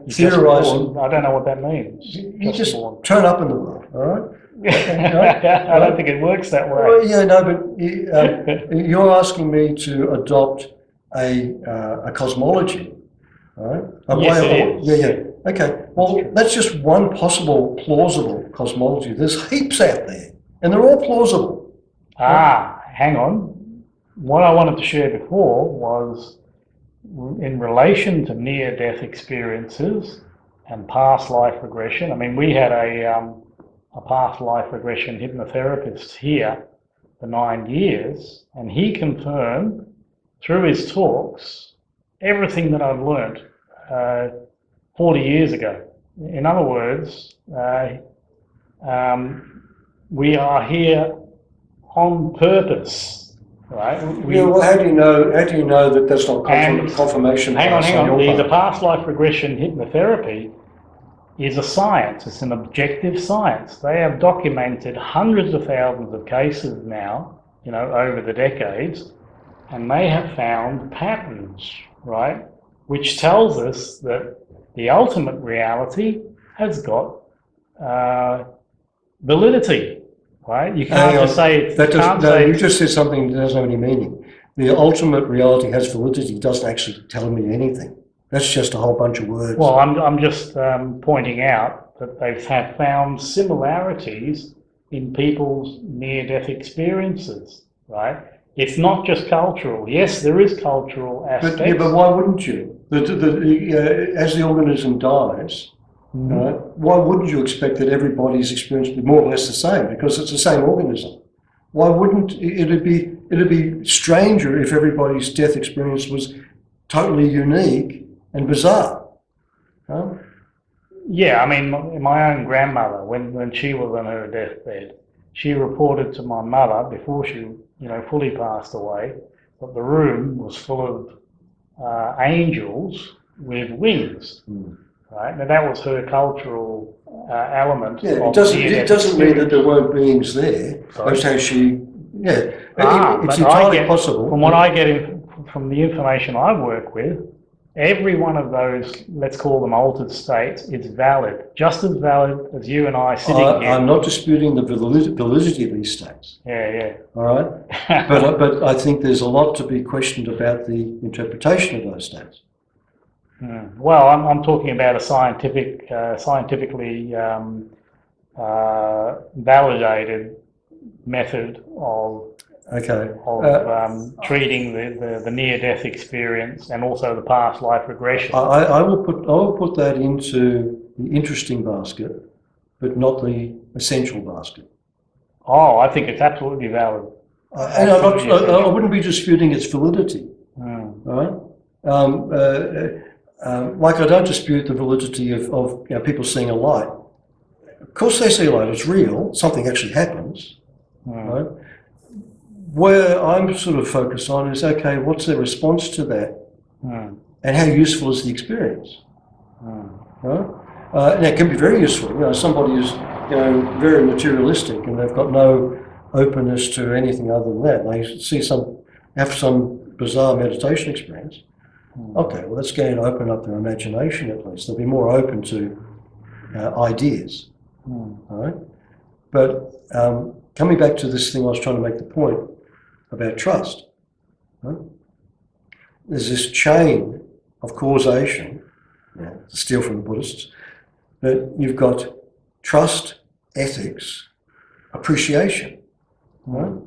theorising. I don't know what that means. You just turn up in the world, all right? I don't think it works that way. Well, yeah, no, but you're asking me to adopt a cosmology, right? Yes, it is. Yeah. Okay, well, that's just one possible, plausible cosmology. There's heaps out there, and they're all plausible. Hang on. What I wanted to share before was in relation to near-death experiences and past life regression. I mean, we had a past life regression hypnotherapist here for 9 years, and he confirmed through his talks everything that I've learned 40 years ago. In other words, we are here on purpose. right? Yeah, well, how do you know? How do you know that that's not And confirmation hang on, bias hang on. your The part? past life regression hypnotherapy is a science. It's an objective science. They have documented hundreds of thousands of cases now, over the decades, and they have found patterns, right? Which tells us that the ultimate reality has got validity, right? You can't just say that doesn't. No, you just said something that doesn't have any meaning. The ultimate reality has validity. Doesn't actually tell me anything. That's just a whole bunch of words. Well, I'm just pointing out that they've found similarities in people's near-death experiences, right? It's not just cultural. Yes, there is cultural aspects. But why wouldn't you? As the organism dies, why wouldn't you expect that everybody's experience would be more or less the same? Because it's the same organism. Why wouldn't it'd be stranger if everybody's death experience was totally unique and bizarre? Huh? Yeah, I mean, my own grandmother, when she was on her deathbed, she reported to my mother before she, fully passed away, that the room was full of angels with wings. Right? Now that was her cultural element. Yeah, it doesn't mean that there weren't beings there. That's how she. Yeah, it's entirely possible. From what I get from the information I work with, every one of those, let's call them altered states, is valid, just as valid as you and I sitting here. I'm not disputing the validity of these states. Yeah. All right, but I think there's a lot to be questioned about the interpretation of those states. Well, I'm talking about a scientifically validated method of treating the near-death experience and also the past life regression. I will put that into the interesting basket, but not the essential basket. Oh, I think it's absolutely valid. And I wouldn't be disputing its validity. All right. Like I don't dispute the validity of people seeing a light. Of course they see a light, it's real, something actually happens. Right? Where I'm sort of focused on is, okay, what's their response to that? And how useful is the experience? Right? And it can be very useful. Somebody is very materialistic and they've got no openness to anything other than that. They have some bizarre meditation experience. Okay, well, that's going to open up their imagination at least. They'll be more open to ideas. All right? But coming back to this thing I was trying to make the point about trust. Right? There's this chain of causation, to steal from the Buddhists, that you've got trust, ethics, appreciation. Right?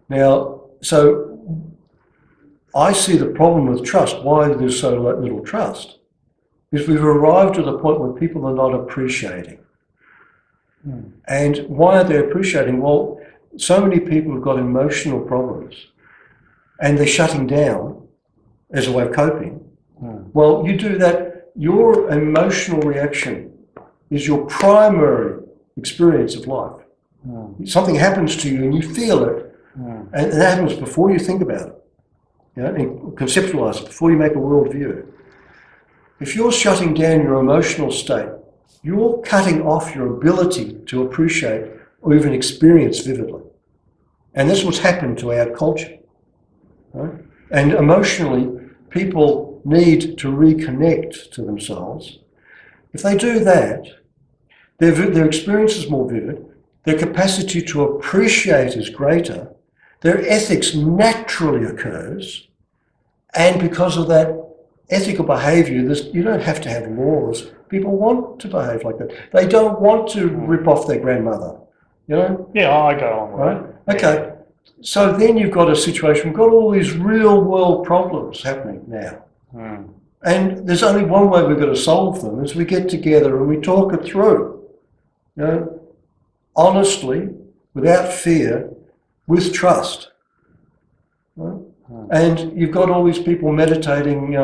Now, so I see the problem with trust, why there's so little trust, is we've arrived at a point where people are not appreciating. And why are they appreciating? Well, so many people have got emotional problems and they're shutting down as a way of coping. Well, you do that, your emotional reaction is your primary experience of life. Something happens to you and you feel it, and that happens before you think about it. And conceptualize it before you make a worldview. If you're shutting down your emotional state, you're cutting off your ability to appreciate or even experience vividly. And that's what's happened to our culture. Right? And emotionally, people need to reconnect to themselves. If they do that, their experience is more vivid, their capacity to appreciate is greater, their ethics naturally occurs, and because of that ethical behaviour, you don't have to have laws. People want to behave like that. They don't want to rip off their grandmother, Yeah, I go on with right? That. Okay, so then you've got a situation, we've got all these real world problems happening now. And there's only one way we're going to solve them, is we get together and we talk it through. Honestly, without fear, with trust. Right? And you've got all these people meditating,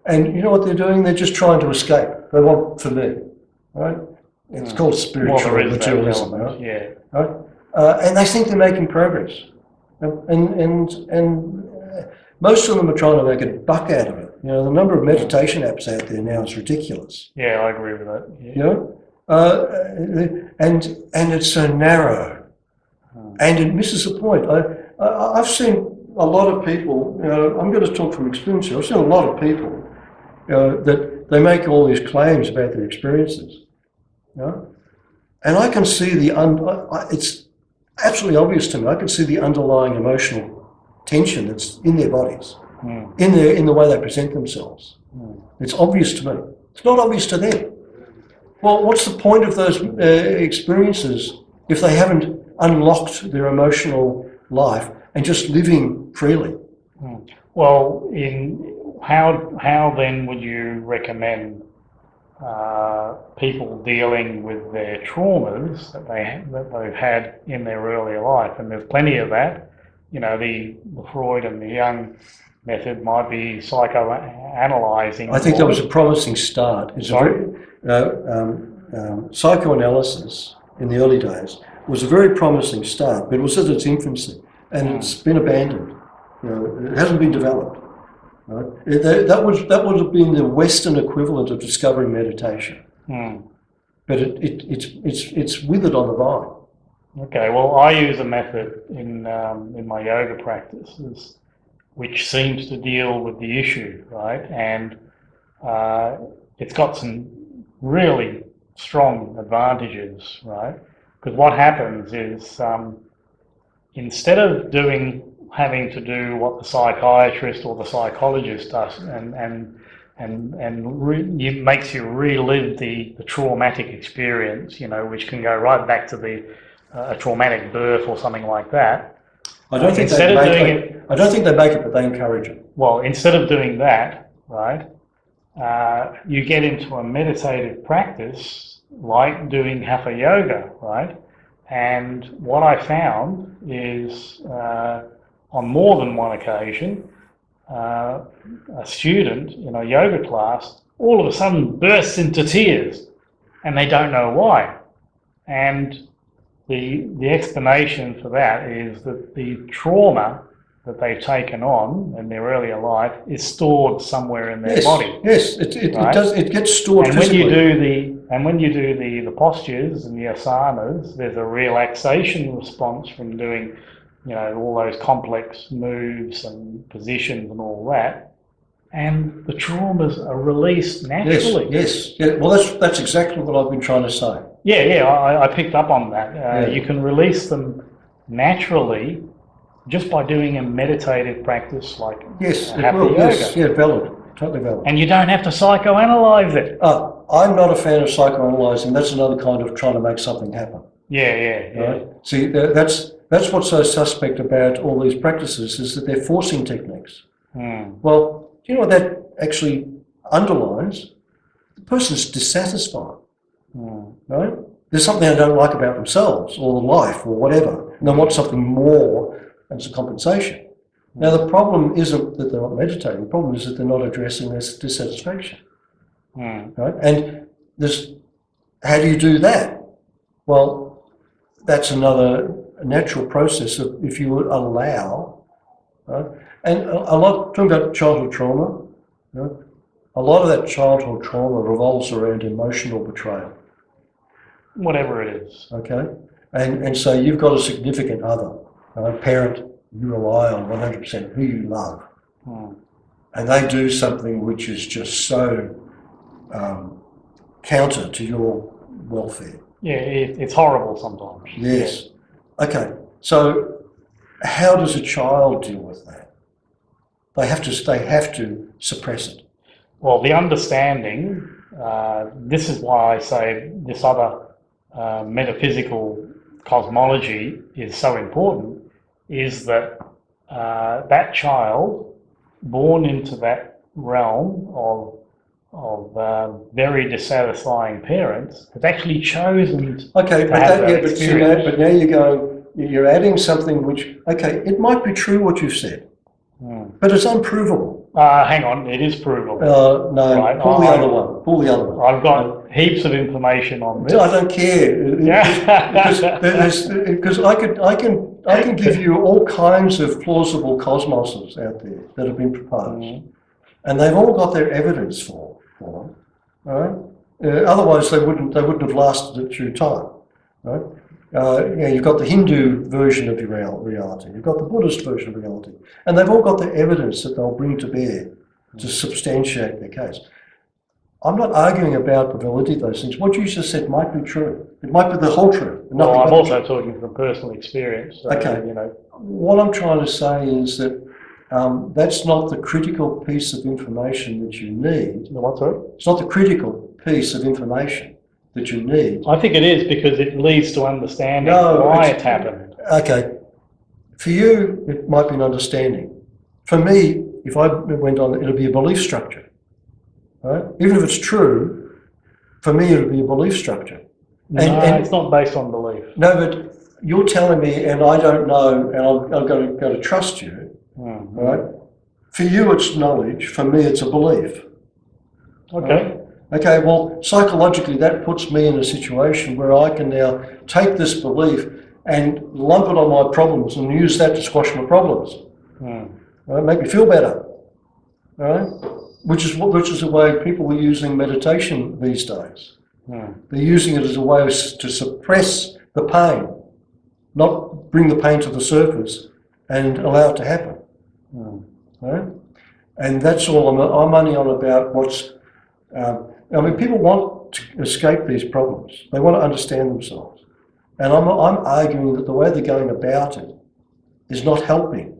and you know what they're doing? They're just trying to escape. They want to be, right? It's called spiritual materialism, right? Yeah. Right? And they think they're making progress. And most of them are trying to make a buck out of it. You know, the number of meditation apps out there now is ridiculous. Yeah, I agree with that. Yeah. You know, and it's so narrow, and it misses the point. I've seen a lot of people. You know, I'm going to talk from experience here. I've seen a lot of people, you know, that they make all these claims about their experiences. You know, and I can see it's absolutely obvious to me. I can see the underlying emotional tension that's in their bodies, in the way they present themselves. It's obvious to me. It's not obvious to them. Well, what's the point of those experiences if they haven't unlocked their emotional life and just living freely? Well, how then would you recommend people dealing with their traumas that they've had in their earlier life? And there's plenty of that. You know, the Freud and the Jung method might be psychoanalyzing. I think that was a promising start. Psychoanalysis in the early days was a very promising start, but it was at its infancy, and it's been abandoned. You know, it hasn't been developed. Right? That would have been the Western equivalent of discovering meditation, but it's withered on the vine. Okay, well, I use a method in my yoga practices which seems to deal with the issue, right? And it's got some really strong advantages, right? Because what happens is instead of having to do what the psychiatrist or the psychologist does and makes you relive the traumatic experience, you know, which can go right back to a traumatic birth or something like that. I don't think they make it, but they encourage it. Well, instead of doing that, right, you get into a meditative practice like doing hatha yoga, right? And what I found is on more than one occasion, a student in a yoga class all of a sudden bursts into tears and they don't know why. And the explanation for that is that the trauma that they've taken on in their earlier life is stored somewhere in their body. Yes, it gets stored physically. When you do the postures and the asanas, there's a relaxation response from doing, you know, all those complex moves and positions and all that, and the traumas are released naturally. Yes. Yeah. Well, that's exactly what I've been trying to say. Yeah, I picked up on that. You can release them naturally just by doing a meditative practice like hatha yoga. Yes, yeah, valid, totally valid. And you don't have to psychoanalyze it. I'm not a fan of psychoanalyzing. That's another kind of trying to make something happen. Yeah. Right? See, that's what's so suspect about all these practices, is that they're forcing techniques. Well, do you know what that actually underlines? The person's dissatisfied. Right? There's something they don't like about themselves or life or whatever, and they want something more as a compensation. Now, the problem isn't that they're not meditating. The problem is that they're not addressing their dissatisfaction. Right? And how do you do that? Well, that's another natural process of, if you would allow, right? And talking about childhood trauma, you know, a lot of that childhood trauma revolves around emotional betrayal. Whatever it is. Okay? And so you've got a significant other, a parent you rely on 100%, who you love. And they do something which is just so counter to your welfare. Yeah, it's horrible sometimes. Yes. Yeah. Okay, so how does a child deal with that? They have to suppress it. Well, the understanding, this is why I say this other metaphysical cosmology is so important, is that that child born into that realm of very dissatisfying parents has actually chosen to have that experience. But now you're adding something which, okay, it might be true what you've said, but it's unprovable. Hang on, it is provable. No, Right, pull the other one. Pull the other one. I've got heaps of information on this. I don't care because I can give you all kinds of plausible cosmoses out there that have been proposed, and they've all got their evidence for them. All right? Otherwise, they wouldn't have lasted it through time. Right? You've got the Hindu version of your reality. You've got the Buddhist version of reality, and they've all got their evidence that they'll bring to bear to substantiate their case. I'm not arguing about the validity of those things. What you just said might be true. It might be the whole truth. Well, I'm also talking from personal experience. So, okay. What I'm trying to say is that that's not the critical piece of information that you need. What's that? It's not the critical piece of information that you need. I think it is, because it leads to understanding why it's happened. Okay. For you, it might be an understanding. For me, if I went on, it'll be a belief structure. Right? Even if it's true, for me it'll be a belief structure. And it's not based on belief. No, but you're telling me, and I don't know, and I've got to trust you, right? For you it's knowledge, for me it's a belief. Okay. Right? Okay, well, psychologically that puts me in a situation where I can now take this belief and lump it on my problems and use that to squash my problems. Right? Make me feel better. Right? Which is the way people are using meditation these days. They're using it as a way to suppress the pain, not bring the pain to the surface and allow it to happen. Right? And that's all I'm only on about what's... people want to escape these problems. They want to understand themselves. And I'm arguing that the way they're going about it is not helping.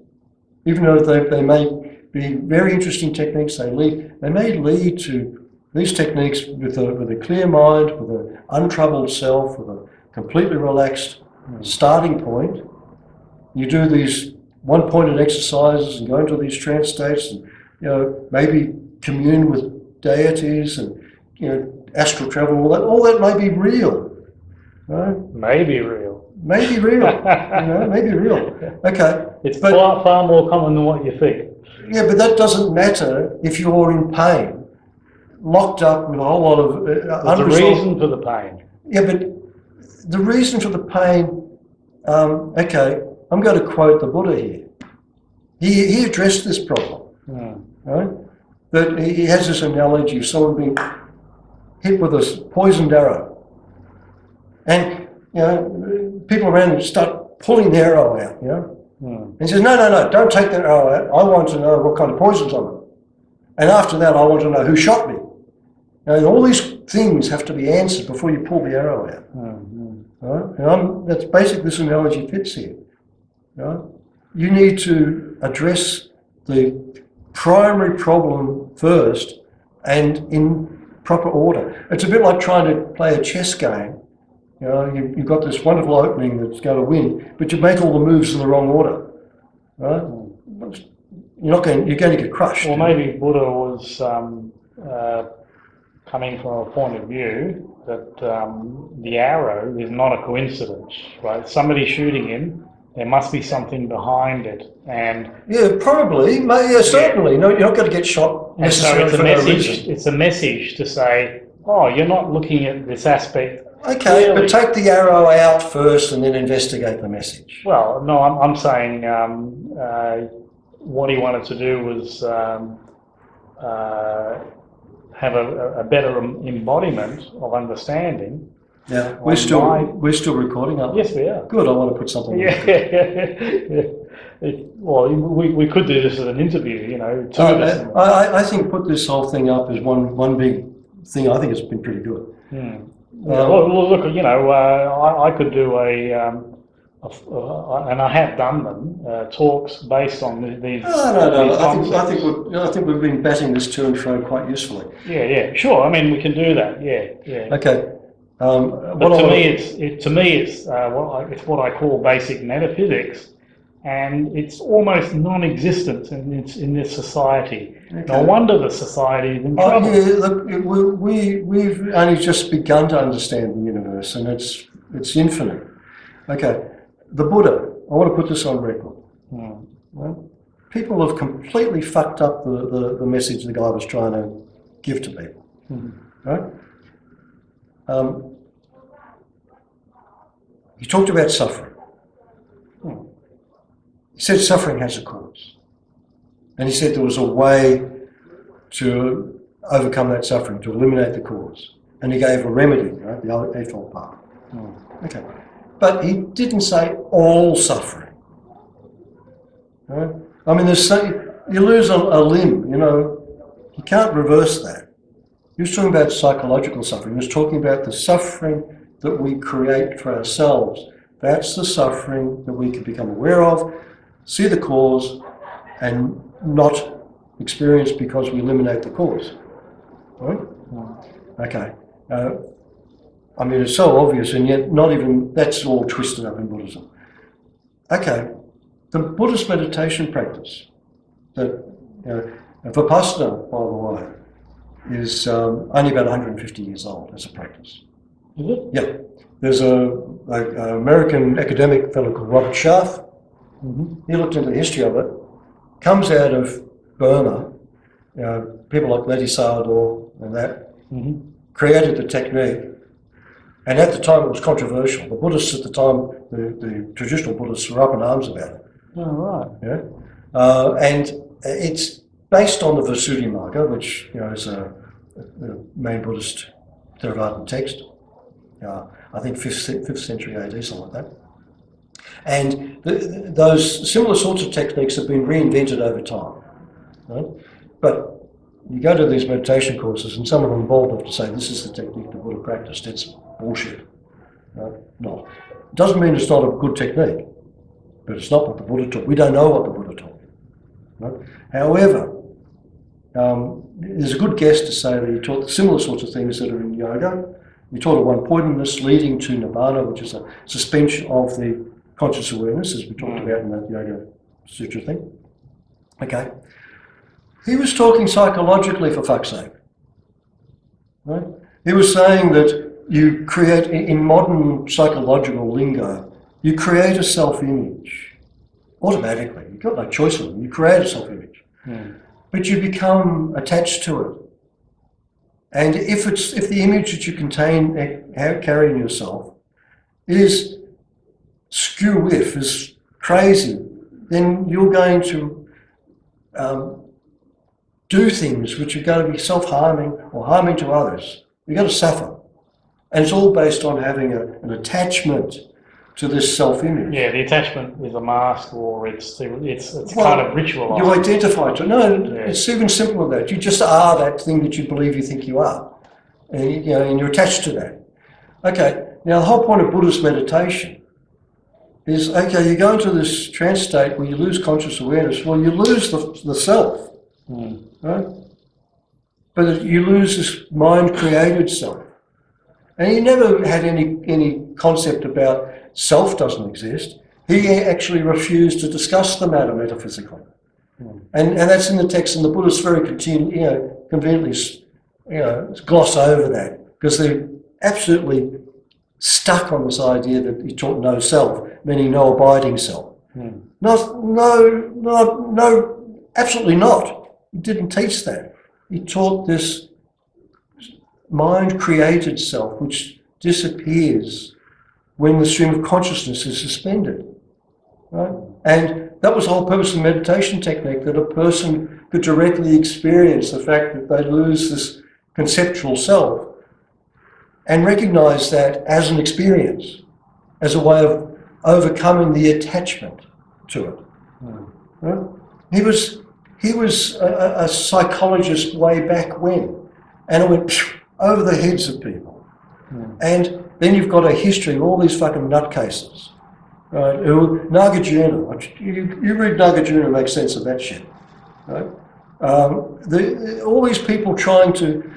Even though they may be very interesting techniques, they may lead to these techniques with a clear mind, with an untroubled self, with a completely relaxed starting point. You do these one-pointed exercises and go into these trance states, and maybe commune with deities and astral travel. All that may be real. Right? Maybe real. Maybe real. Maybe real. Okay. It's far more common than what you think. Yeah, but that doesn't matter if you're in pain, locked up with a whole lot of There's a reason for the pain. Yeah, but the reason for the pain, okay, I'm going to quote the Buddha here. He addressed this problem, right? That he has this analogy of someone being hit with a poisoned arrow. And, people around him start pulling the arrow out, And he says, no, don't take that arrow out. I want to know what kind of poison's on it. And after that, I want to know who shot me. All these things have to be answered before you pull the arrow out. Right? And that's basically this analogy fits here. Right? You need to address the primary problem first and in proper order. It's a bit like trying to play a chess game. You've got this wonderful opening that's going to win, but you make all the moves in the wrong order. Right? You're going to get crushed. Well, maybe Buddha was coming from a point of view that the arrow is not a coincidence, right? Somebody shooting him, there must be something behind it, and probably, certainly. No, you're not going to get shot necessarily for no reason. It's a message to say, oh, you're not looking at this aspect. Okay, clearly. But take the arrow out first and then investigate the message. Well, no, I'm saying what he wanted to do was have a better embodiment of understanding. Yeah, we're still recording, aren't we? Yes, we are. Good. I want to put something. Well, we could do this as an interview, I think put this whole thing up as one big thing. I think it's been pretty good. Well, look, I could do and I have done them, talks based on these. No. I think we've been batting this to and fro quite usefully. Yeah, sure. I mean, we can do that. Yeah. Okay. But to me, it's what I call basic metaphysics, and it's almost non-existent in this society. Okay. No wonder the society is in trouble. Look, we've only just begun to understand the universe, and it's infinite. Okay, the Buddha. I want to put this on record. Right? people have completely fucked up the message the guy was trying to give to people. Right? He talked about suffering. He said suffering has a cause. And he said there was a way to overcome that suffering, to eliminate the cause. And he gave a remedy, right? The Eightfold Path. Okay. But he didn't say all suffering. Right? I mean, you lose a limb, you can't reverse that. He was talking about psychological suffering. He was talking about the suffering that we create for ourselves. That's the suffering that we can become aware of, see the cause, and not experience because we eliminate the cause. Right? Okay. I mean, it's so obvious, and yet not even that's all twisted up in Buddhism. Okay. The Buddhist meditation practice, that Vipassana, by the way, is only about 150 years old as a practice. Is it? Yeah. There's an American academic fellow called Robert Scharf. He looked into the history of it. Comes out of Burma. People like Ledi Sayadaw and that created the technique. And at the time it was controversial. The Buddhists at the time, the traditional Buddhists, were up in arms about it. Oh, right. Yeah. And it's based on the Visuddhimagga, which is a main Buddhist Theravada text. I think 5th century AD, something like that. And those similar sorts of techniques have been reinvented over time. Right? But you go to these meditation courses and some of them are bold enough to say this is the technique the Buddha practiced. It's bullshit. Not. It doesn't mean it's not a good technique, but it's not what the Buddha taught. We don't know what the Buddha taught. Right? However, there's a good guess to say that he taught similar sorts of things that are in yoga. He taught a one-pointedness leading to nibbana, which is a suspension of the conscious awareness, as we talked about in that Yoga Sutra thing. Okay. He was talking psychologically, for fuck's sake. Right? He was saying that you create, in modern psychological lingo, you create a self-image automatically. You've got no choice of it. You create a self-image. But you become attached to it. And if the image that you carry in yourself is skew-whiff, is crazy, then you're going to do things which are going to be self-harming or harming to others. You're going to suffer. And it's all based on having an attachment to this self-image. Yeah, the attachment is a mask, or it's kind of ritualised. You identify to It's even simpler than that. You just are that thing that you believe you think you are. And, and you're attached to that. Okay, now the whole point of Buddhist meditation is, okay, you go into this trance state where you lose conscious awareness. Well, you lose the self, right? But you lose this mind-created self. And he never had any concept about self doesn't exist. He actually refused to discuss the matter metaphysically. And that's in the text, and the Buddhists very conveniently gloss over that, because they're absolutely stuck on this idea that he taught no self, meaning no abiding self. No, absolutely not. He didn't teach that. He taught this mind-created self, which disappears when the stream of consciousness is suspended. Right? And that was the whole purpose of the meditation technique, that a person could directly experience the fact that they lose this conceptual self and recognize that as an experience, as a way of overcoming the attachment to it. Right? He was a psychologist way back when, and it went over the heads of people. And then you've got a history of all these fucking nutcases. Right? Nagarjuna, you read Nagarjuna and make sense of that shit. Right? All these people trying to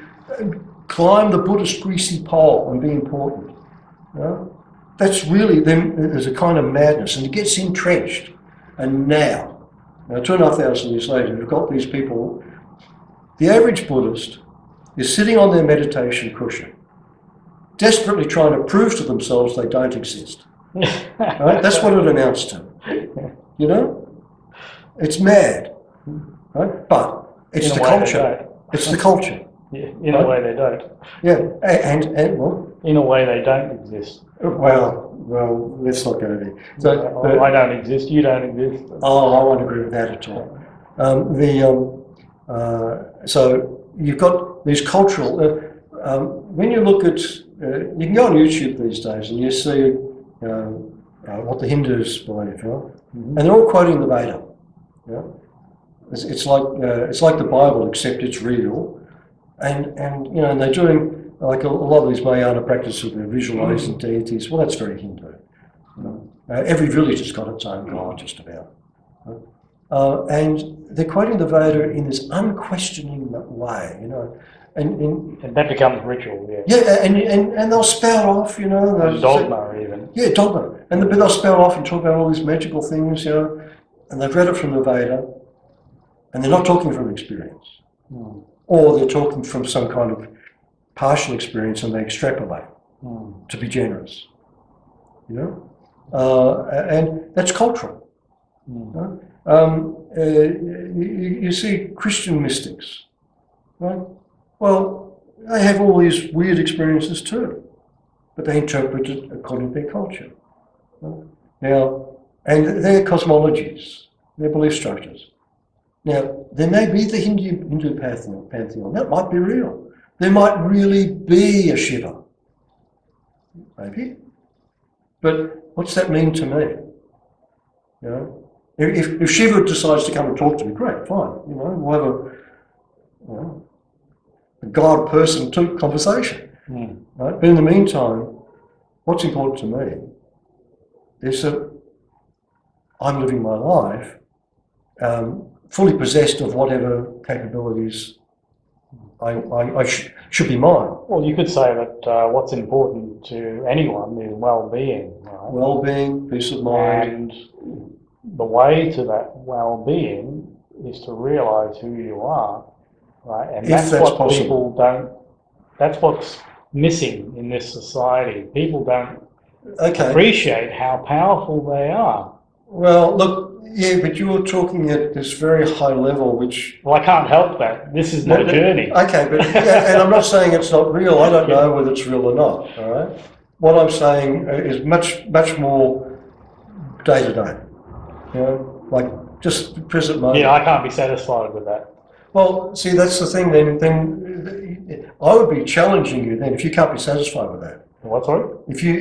climb the Buddhist greasy pole and be important. That's really them. There's a kind of madness, and it gets entrenched. And now 2,500 years later, you've got these people. The average Buddhist is sitting on their meditation cushion, desperately trying to prove to themselves they don't exist. Right? That's what it amounts to. It's mad, right? But it's the culture. It's the culture. Yeah, in a way they don't. Yeah, and well, in a way they don't exist. Well, let's not go there. So, I don't exist, you don't exist. Oh, I won't agree with that at all. So you've got these cultural. When you look at, you can go on YouTube these days and you see what the Hindus believe, and they're all quoting the Veda. Yeah? It's like the Bible, except it's real, and and they're doing like a lot of these Mahayana practices where they're visualizing deities. Well, that's very Hindu. Every village has got its own god, just about. And they're quoting the Veda in this unquestioning way, and that becomes ritual, yeah. Yeah, and they'll spout off, Dogma, even. Yeah, dogma. But they'll spout off and talk about all these magical things, and they've read it from the Veda, and they're not talking from experience. Or they're talking from some kind of partial experience and they extrapolate to be generous. And that's cultural. You see Christian mystics, right? Well, they have all these weird experiences too, but they interpret it according to their culture. Now, and their cosmologies, their belief structures. Now, there may be the Hindu pantheon. That might be real. There might really be a Shiva. Maybe. But what's that mean to me? If Shiva decides to come and talk to me, great, fine. We'll have a God person conversation. Right? But in the meantime, what's important to me is that I'm living my life fully possessed of whatever capabilities I should be mine. Well, you could say that what's important to anyone is well-being, right? Well-being, peace of mind. And the way to that well-being is to realise who you are, right? And that's what possible. People don't. That's what's missing in this society. People don't appreciate how powerful they are. Well, look. Yeah, but you're talking at this very high level, which... Well, I can't help that. This is my journey. Okay, but and I'm not saying it's not real. I don't know whether it's real or not, all right? What I'm saying is much more day to day, like just present moment. Yeah, I can't be satisfied with that. Well, see, that's the thing then I would be challenging you then if you can't be satisfied with that. What, sorry?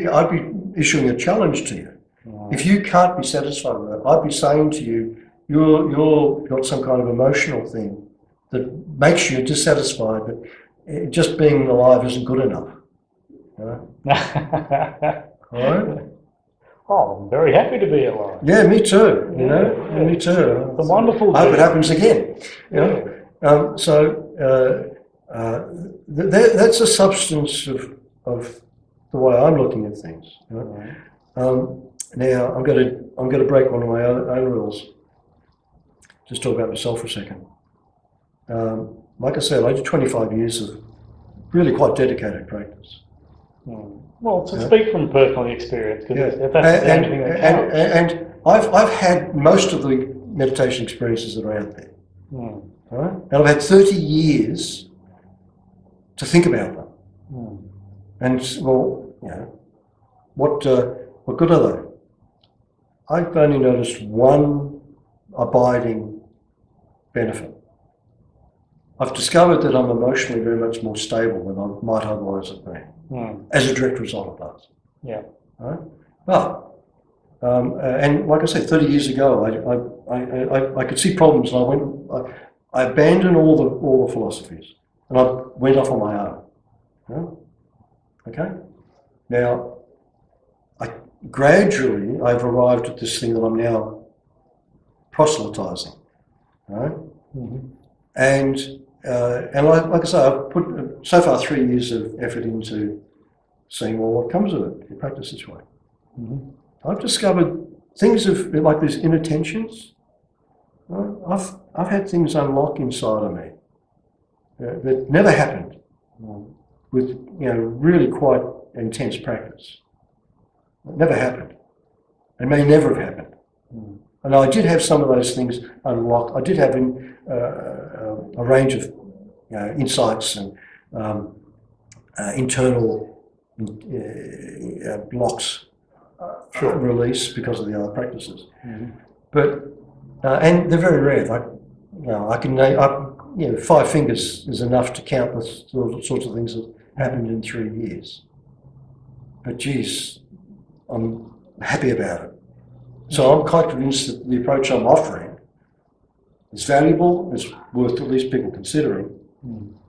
I'd be issuing a challenge to you. If you can't be satisfied with that, I'd be saying to you, you've got some kind of emotional thing that makes you dissatisfied, but just being alive isn't good enough. All right? Oh, I'm very happy to be alive. Yeah, me too. Me too. It's a wonderful. I hope it happens again. That's a substance of the way I'm looking at things. Now I'm going to break one of my own rules. Just talk about myself for a second. Like I said, I did 25 years of really quite dedicated practice. Well, to speak from personal experience, because that's the only thing that counts. And I've had most of the meditation experiences that are out there. Right? And I've had 30 years to think about them. And what good are they? I've only noticed one abiding benefit. I've discovered that I'm emotionally very much more stable than I might otherwise have been, as a direct result of that. Yeah. Right? But, and like I said, 30 years ago, I could see problems, and I abandoned all the philosophies, and I went off on my own. Yeah? Okay? Now, gradually, I've arrived at this thing that I'm now proselytizing, right? And like I say, I've put so far 3 years of effort into seeing, well, what comes of it if you practice this way. I've discovered things like these inattentions. Right? I've had things unlock inside of me that never happened with really quite intense practice. It never happened. It may never have happened. And I did have some of those things unlocked. I did have a range of insights and internal blocks release because of the other practices. Mm-hmm. But and they're very rare. I can name 5 fingers is enough to count the sorts of things that happened in 3 years. But geez, I'm happy about it. So I'm quite convinced that the approach I'm offering is valuable, is worth at least people considering,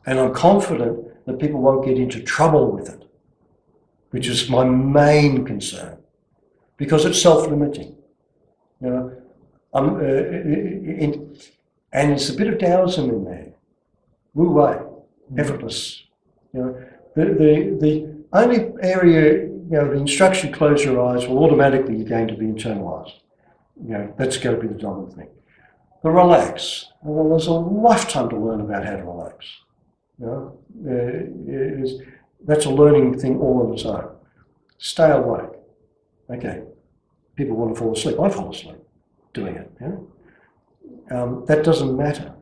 and I'm confident that people won't get into trouble with it, which is my main concern, because it's self-limiting. And it's a bit of Taoism in there. Wu Wei, effortless. The only area, the instruction, close your eyes, well, automatically you're going to be internalized. That's going to be the dominant thing. The relax. Well, there's a lifetime to learn about how to relax. That's a learning thing all on its own. Stay awake. Okay. People want to fall asleep. I fall asleep doing it. That doesn't matter.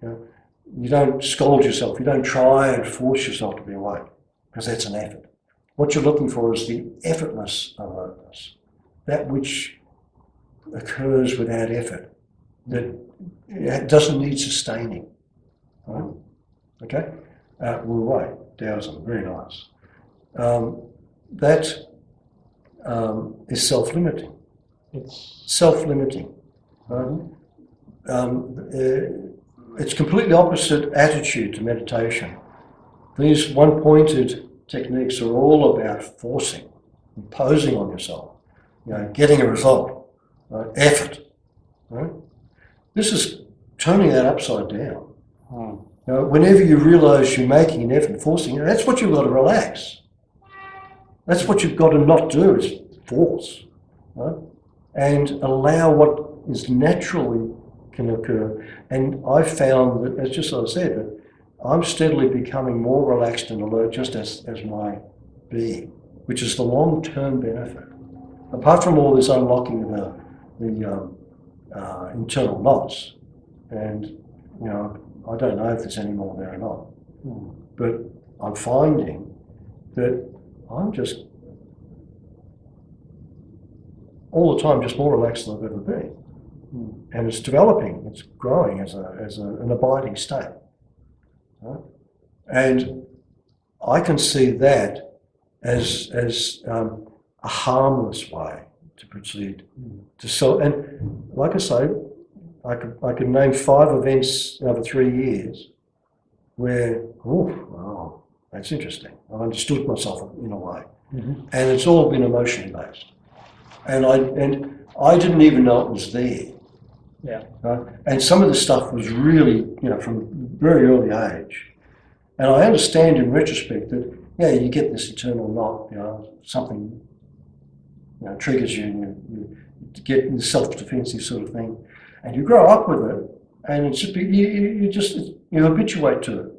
You don't scold yourself. You don't try and force yourself to be awake, because that's an effort. What you're looking for is the effortless alertness, that which occurs without effort, that doesn't need sustaining. Right? Okay? Wu Wei, Taoism, very nice. That is self-limiting. It's Self-limiting. Right? It's completely opposite attitude to meditation. These one-pointed techniques are all about forcing, imposing on yourself, getting a result, right? Effort. Right? This is turning that upside down. Whenever you realise you're making an effort, forcing it, that's what you've got to relax. That's what you've got to not do, is force, right? And allow what is naturally can occur. And I found that, as I said, that I'm steadily becoming more relaxed and alert just as my being, which is the long-term benefit. Apart from all this unlocking of the internal knots, and I don't know if there's any more there or not, but I'm finding that I'm just all the time just more relaxed than I've ever been. And it's developing, it's growing as an abiding state. Right? And I can see that as a harmless way to proceed. And like I say, I could name 5 events over 3 years where, wow, that's interesting. I've understood myself in a way. And it's all been emotionally based. And I didn't even know it was there. Yeah. And some of the stuff was really, from very early age. And I understand in retrospect that, you get this internal knot, something, triggers you, and you get in the self-defensive sort of thing. And you grow up with it, and it's just, you habituate to it.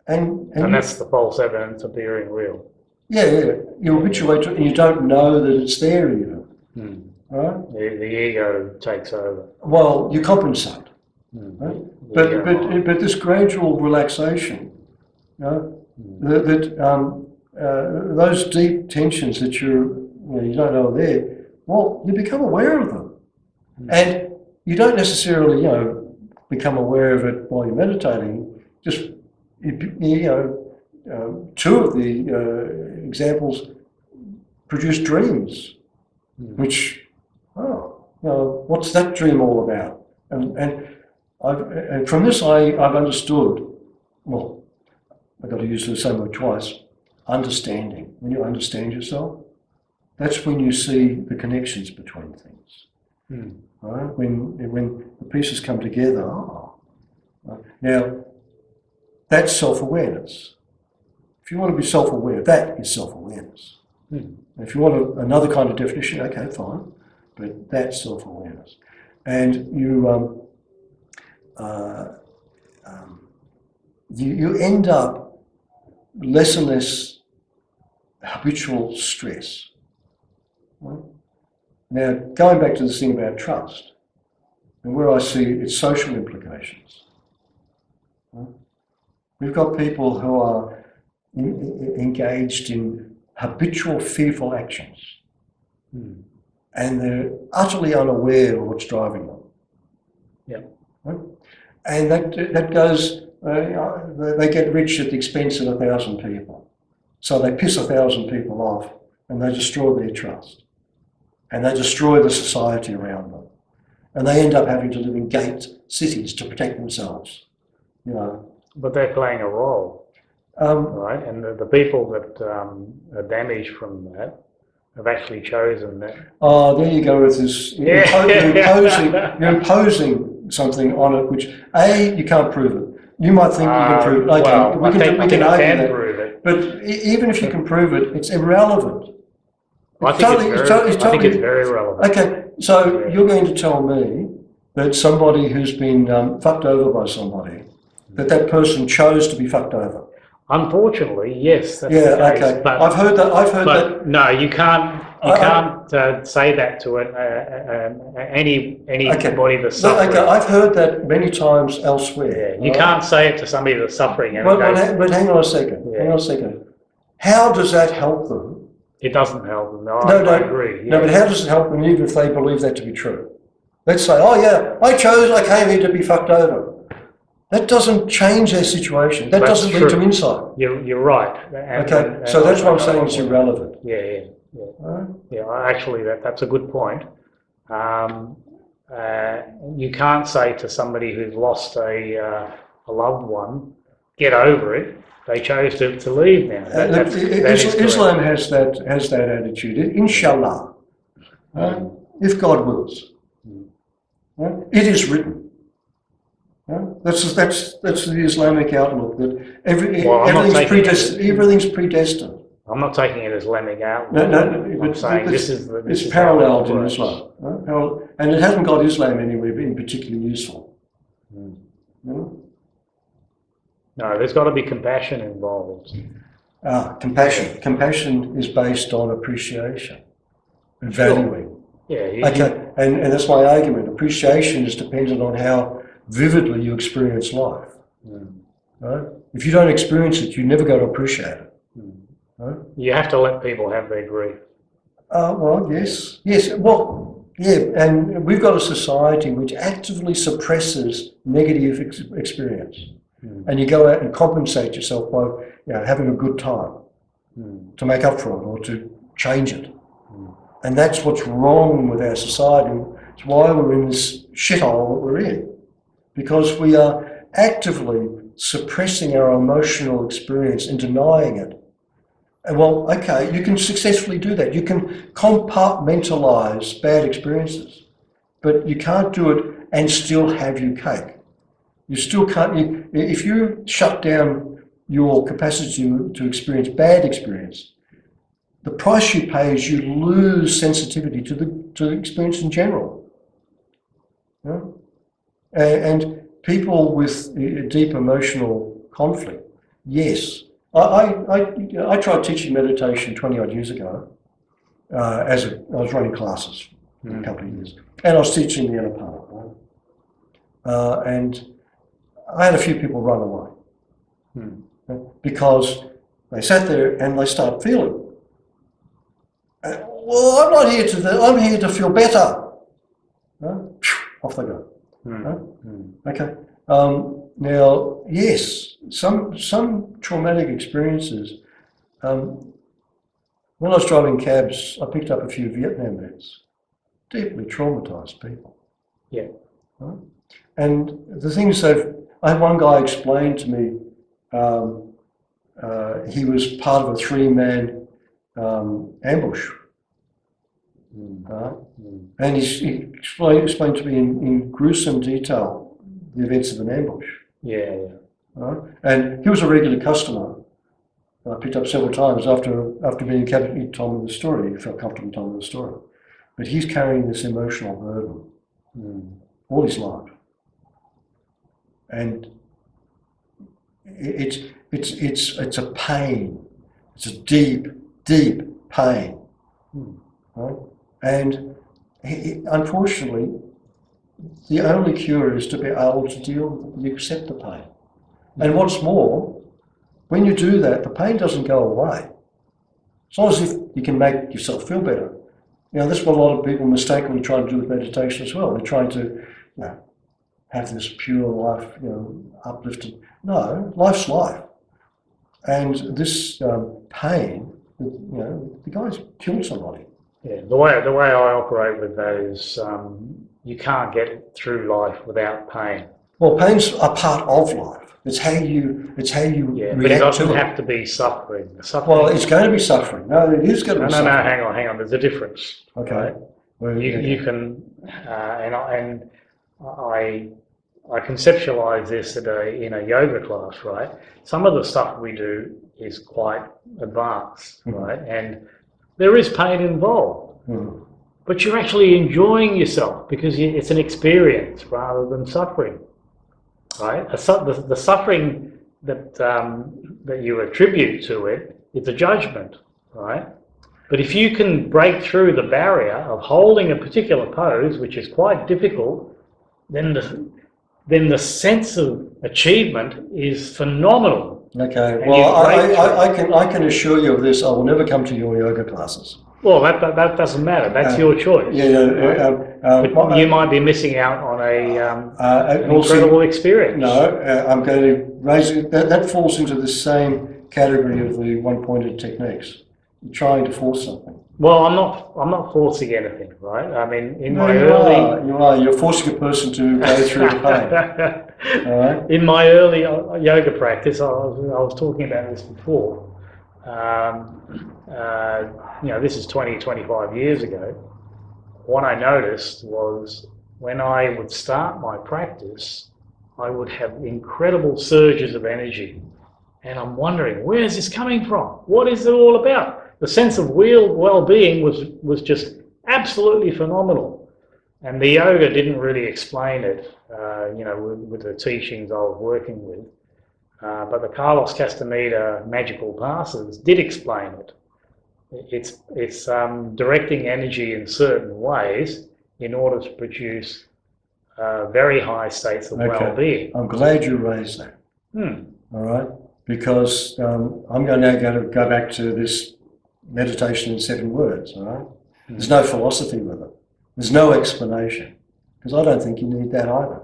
And that's the false evidence appearing real. Yeah, you habituate to it, and you don't know that it's there even. Right? The ego takes over. Well, you compensate. Right? But this gradual relaxation, those deep tensions that you don't know are there, well, you become aware of them. And you don't necessarily, become aware of it while you're meditating. Just, 2 of the examples produce dreams, which, what's that dream all about? And from this I've understood, well, I've got to use the same word twice, understanding. When you understand yourself, that's when you see the connections between things. Right? When the pieces come together, now that's self-awareness. If you want to be self-aware, that is self-awareness. If you want another kind of definition, okay, fine, but that's self-awareness. And you end up less and less habitual stress. Right? Now, going back to this thing about trust, and where I see its social implications, we've got people who are engaged in habitual fearful actions, and they're utterly unaware of what's driving them. Yeah. Right? And that goes, they get rich at the expense of 1,000 people. So they piss 1,000 people off and they destroy their trust. And they destroy the society around them. And they end up having to live in gate cities to protect themselves, you know. But they're playing a role, right? And the people that are damaged from that have actually chosen that. Oh, there you go with this. You're imposing something on it, which you can't prove it. You might think you can prove it. Okay, well, we can argue that. Prove it. But even if you can prove it, it's irrelevant. I think it's very relevant. Okay, so you're going to tell me that somebody who's been fucked over by somebody, that person chose to be fucked over. Unfortunately, yes. That's Yeah. the case, Okay. but, I've heard that. No, you can't. You can't say that to anybody that's suffering. Okay, I've heard that many times elsewhere. Yeah, you can't say it to somebody that's suffering. And but hang on a second. Yeah. Hang on a second. How does that help them? It doesn't help them. No, I agree. Yeah. No, but how does it help them even if they believe that to be true? Let's say, oh yeah, I came here to be fucked over. That doesn't change their situation. That doesn't lead to insight. You're right. Okay, so that's what I'm saying is irrelevant. Yeah. Actually, that's a good point. You can't say to somebody who's lost a loved one, get over it. They chose to leave now. Islam has that attitude. Inshallah, if God wills, it is written. That's the Islamic outlook that everything's predestined. I'm not taking it as Islamic outlook. No, I'm saying it's paralleled in Islam, and it hasn't got Islam anywhere being particularly useful. No, there's got to be compassion involved. Compassion. Compassion is based on appreciation and valuing. Yeah. Okay, and that's my argument. Appreciation is dependent on how vividly you experience life. Right? If you don't experience it, you're never going to appreciate it. Right? You have to let people have their grief. Well, yes. Well, yeah, and we've got a society which actively suppresses negative experience. And you go out and compensate yourself by having a good time to make up for it or to change it. And that's what's wrong with our society. It's why we're in this shithole that we're in. Because we are actively suppressing our emotional experience and denying it. And well, okay, you can successfully do that. You can compartmentalize bad experiences, but you can't do it and still have your cake. You still can't, if you shut down your capacity to experience bad experience, the price you pay is you lose sensitivity to the experience in general. And people with deep emotional conflict, yes. I tried teaching meditation 20 odd years ago. I was running classes for a couple of years, and I was teaching the Anapana. And I had a few people run away because they sat there and they started feeling. Well, I'm not here I'm here to feel better. Off they go. Okay. Now, yes, some traumatic experiences. When I was driving cabs, I picked up a few Vietnam vets, deeply traumatized people. Yeah. And the things I had one guy explain to me, he was part of a 3-man ambush. And he explained to me in gruesome detail the events of an ambush. Yeah. And he was a regular customer. I picked up several times after being kept. He told me the story. He felt comfortable telling me the story. But he's carrying this emotional burden all his life, and it's a pain. It's a deep pain, right? And unfortunately, the only cure is to be able to deal with it, accept the pain. And what's more, when you do that, the pain doesn't go away. It's not as if you can make yourself feel better. You know, that's what a lot of people mistakenly try to do with meditation as well. They're trying to, you know, have this pure life, you know, uplifted. No, life's life. And this pain, you know, the guy's killed somebody. Yeah, the way I operate with that is you can't get through life without pain. Well, pain's a part of life. It's how you Yeah, but it react doesn't to it. have to be suffering. Well, it's going to be suffering. No, it is going to No, be no, suffering. no. Hang on. There's a difference. Okay. Right? Well, You can, and I conceptualize this in a yoga class, right? Some of the stuff we do is quite advanced, right? And there is pain involved, but you're actually enjoying yourself because it's an experience rather than suffering, right? The suffering that you attribute to it is a judgment, right? But if you can break through the barrier of holding a particular pose, which is quite difficult, then the sense of achievement is phenomenal. Okay. And Well, you I can assure you of this. I will never come to your yoga classes. Well, that doesn't matter. That's your choice. But you might be missing out on an incredible experience. No, I'm going to raise it. That falls into the same category of the one-pointed techniques. You're trying to force something. Well, I'm not forcing anything, right? I mean, You're forcing a person to go through the pain. All right? In my early yoga practice, I was talking about this before. You know, this is 20, 25 years ago. What I noticed was when I would start my practice, I would have incredible surges of energy. And I'm wondering, where's this coming from? What is it all about? The sense of well-being was just absolutely phenomenal. And the yoga didn't really explain it, you know, with the teachings I was working with. But the Carlos Castaneda magical passes did explain it. It's directing energy in certain ways in order to produce very high states of well-being. I'm glad you raised that. All right, because I'm going to go back to this meditation in 7 words. All right, there's no philosophy with it. There's no explanation, because I don't think you need that either.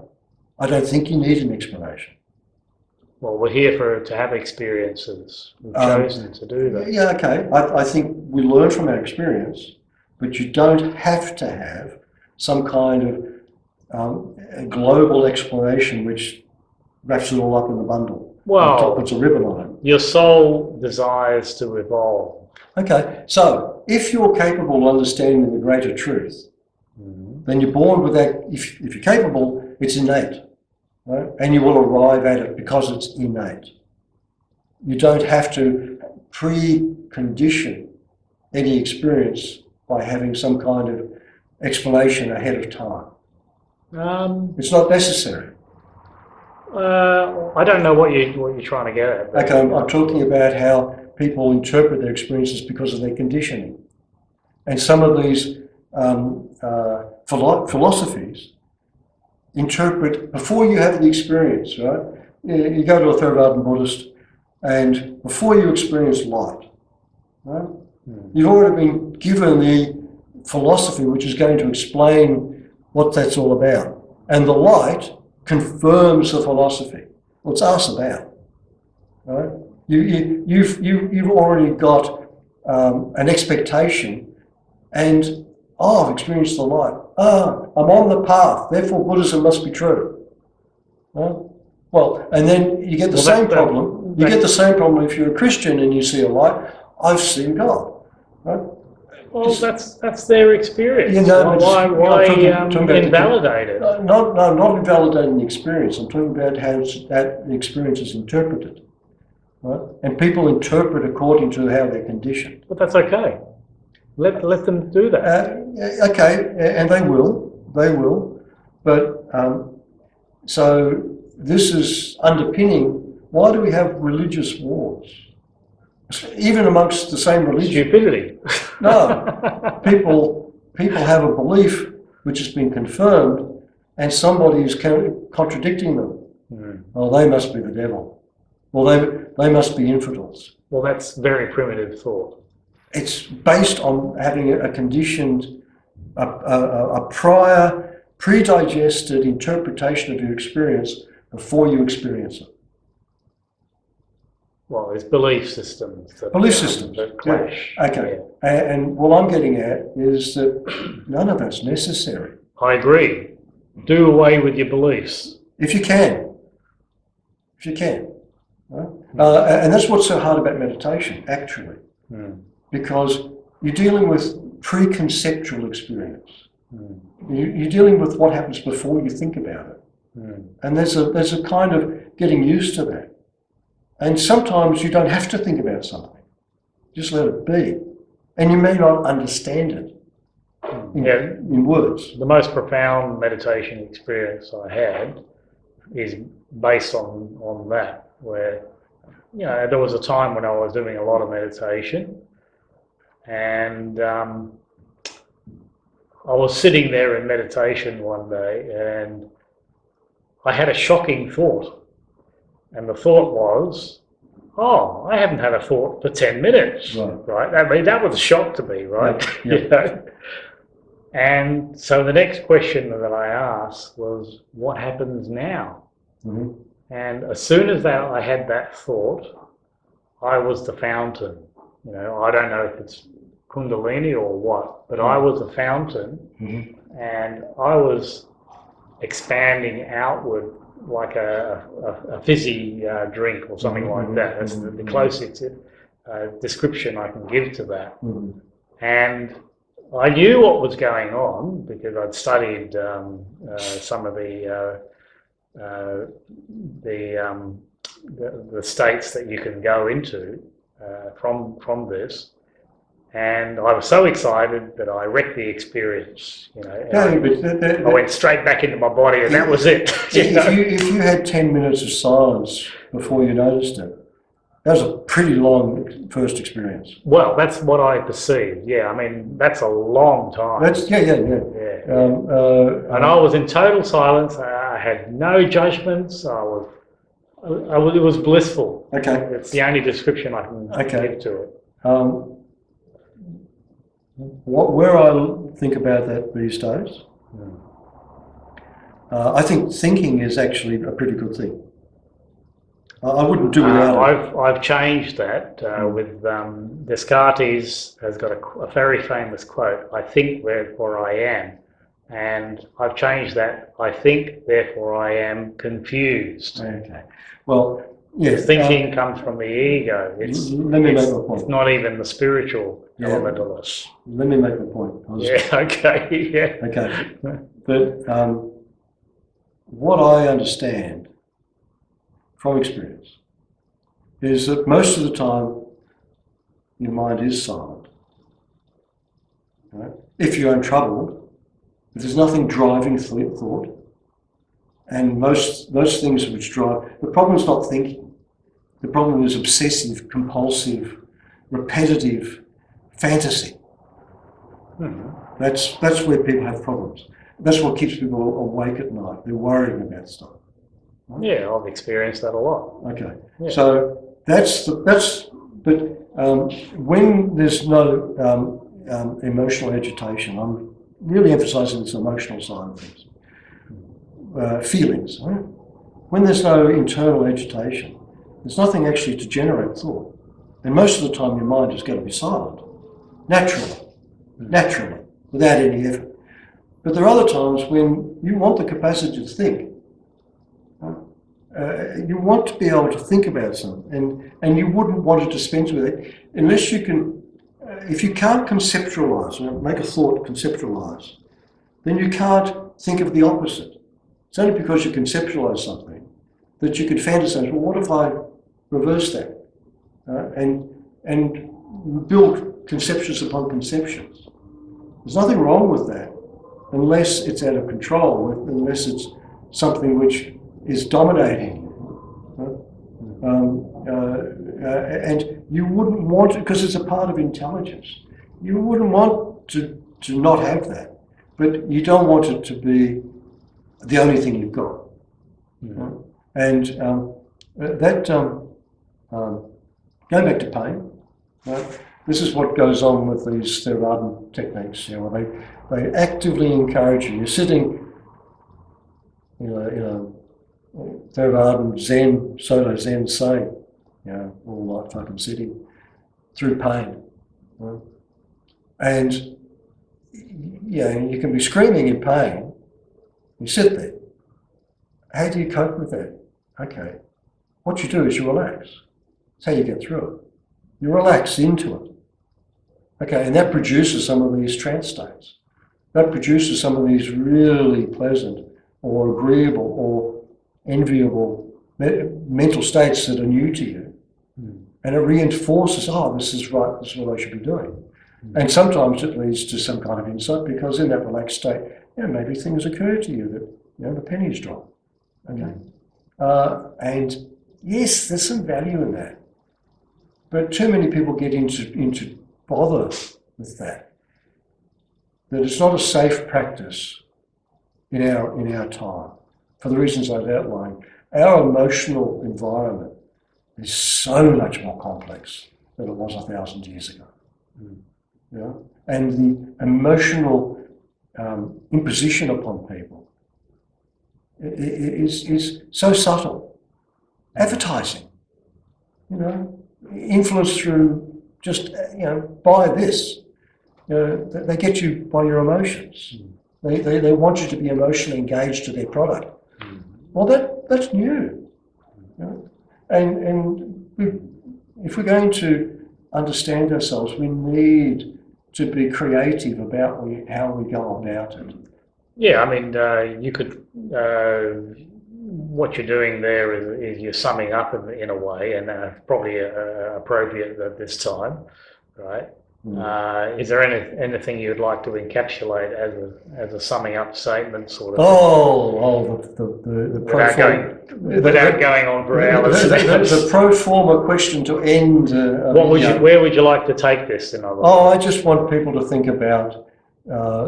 I don't think you need an explanation. Well, we're here to have experiences. We've chosen to do that. Yeah, okay. I think we learn from our experience, but you don't have to have some kind of a global explanation which wraps it all up in a bundle. Well, puts a ribbon on it. Your soul desires to evolve. Okay, so if you're capable of understanding the greater truth, then you're born with that. If you're capable, it's innate. Right? And you will arrive at it because it's innate. You don't have to precondition any experience by having some kind of explanation ahead of time. It's not necessary. I don't know what you're trying to get at. Okay, I'm talking about how people interpret their experiences because of their conditioning. And some of these philosophies interpret before you have the experience, right? You go to a Theravadan Buddhist, and before you experience light, right? You've already been given the philosophy which is going to explain what that's all about. And the light confirms the philosophy. Well, it's us about, right? You've already got an expectation, and I've experienced the light. I'm on the path, therefore Buddhism must be true. Right? Well, and then you get the same problem. You get the same problem if you're a Christian and you see a light. I've seen God. Right? Well, that's their experience. You know, why invalidate it? Not invalidating the experience. I'm talking about how that experience is interpreted. Right? And people interpret according to how they're conditioned. But that's okay. Let them do that. Okay, and they will. But so this is underpinning. Why do we have religious wars? Even amongst the same religion. Stupidity. No, people people have a belief which has been confirmed and somebody is contradicting them. Oh, they must be the devil. Well, they must be infidels. Well, that's very primitive thought. It's based on having a conditioned, a prior, pre-digested interpretation of your experience before you experience it. Well, it's belief systems that, Belief systems. that clash. Yeah. Okay. And what I'm getting at is that none of that's necessary. I agree. Do away with your beliefs. If you can. If you can. Right? And that's what's so hard about meditation, actually. Because you're dealing with preconceptual experience. You're dealing with what happens before you think about it. And there's a kind of getting used to that. And sometimes you don't have to think about something. Just let it be. And you may not understand it in words. The most profound meditation experience I had is based on that, where, you know, there was a time when I was doing a lot of meditation, and I was sitting there in meditation one day and I had a shocking thought. And the thought was, oh, I haven't had a thought for 10 minutes, right? I mean, that was a shock to me, right? Yep. You know? And so the next question that I asked was, what happens now? And as soon as I had that thought, I was the fountain. You know, I don't know if it's Kundalini or what, but I was a fountain, and I was expanding outward like a fizzy drink or something like that. That's the closest description I can give to that. And I knew what was going on because I'd studied some of the states that you can go into from this. And I was so excited that I wrecked the experience, you know. I went straight back into my body, and that was it. If you had 10 minutes of silence before you noticed it, that was a pretty long first experience. Well, that's what I perceived. Yeah, I mean, that's a long time. Yeah. And I was in total silence. I had no judgments. It was blissful. Okay. It's the only description I can give to it. Where I think about that these days, I think thinking is actually a pretty good thing. I wouldn't do without it. I've changed that with Descartes has got a very famous quote, I think, therefore I am. And I've changed that, I think, therefore I am confused. Okay. Well, yeah. Thinking comes from the ego. Let me make a point. It's not even the spiritual element of us. Let me make a point. Okay. But what I understand from experience is that most of the time your mind is silent. Right? If you're untroubled, if there's nothing driving thought, and most things which drive, the problem is not thinking. The problem is obsessive, compulsive, repetitive fantasy. That's where people have problems. That's what keeps people awake at night. They're worrying about stuff. Right? Yeah, I've experienced that a lot. Okay, yeah. So but when there's no emotional agitation, I'm really emphasising this emotional side of things. Feelings. Right? When there's no internal agitation, there's nothing actually to generate thought. And most of the time your mind is going to be silent, naturally, without any effort. But there are other times when you want the capacity to think. You want to be able to think about something, and you wouldn't want to dispense with it unless you can, if you can't conceptualize, make a thought conceptualize, then you can't think of the opposite. It's only because you conceptualize something that you could fantasize, well, what if I reverse that? And build conceptions upon conceptions. There's nothing wrong with that unless it's out of control, unless it's something which is dominating you. And you wouldn't want, because it's a part of intelligence, you wouldn't want to to not have that. But you don't want it to be the only thing you've got. Mm. And going back to pain, right? This is what goes on with these Theravada techniques. You know, they actively encourage you. You're sitting, Theravada Zen, Soto Zen say, all night fucking sitting through pain, right? And you can be screaming in pain. You sit there. How do you cope with that? Okay, what you do is you relax. That's how you get through it. You relax into it. Okay, and that produces some of these trance states. That produces some of these really pleasant or agreeable or enviable mental states that are new to you. And it reinforces, this is right, this is what I should be doing. And sometimes it leads to some kind of insight, because in that relaxed state, maybe things occur to you that, the pennies drop. Okay. And yes, there's some value in that. But too many people get into bother with that it's not a safe practice in our time, for the reasons I've outlined. Our emotional environment is so much more complex than it was 1,000 years ago. And the emotional imposition upon people is so subtle. Advertising, influence through just, buy this. They get you by your emotions. They want you to be emotionally engaged to their product. Well, that's new. And if we're going to understand ourselves, we need to be creative about how we go about it. Yeah, I mean, you could. What you're doing there is you're summing up in a way, and probably appropriate at this time, right? Is there anything you'd like to encapsulate as a summing up statement, sort of? The without going on for hours. The pro forma question to end. Where would you like to take this? In other words? I just want people to think about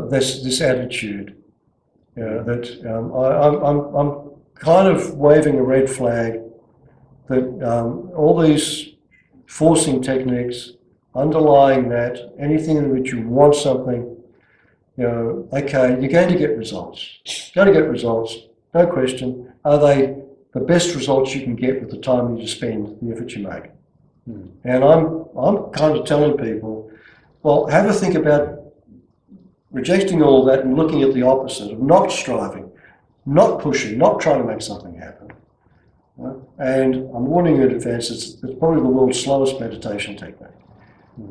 this attitude. That I'm kind of waving a red flag that all these forcing techniques, underlying that, anything in which you want something, okay, you're going to get results. Going to get results, no question. Are they the best results you can get with the time you spend, the effort you make? And I'm kind of telling people, well, have a think about rejecting all that and looking at the opposite of not striving, not pushing, not trying to make something happen. And I'm warning you in advance, it's probably the world's slowest meditation technique.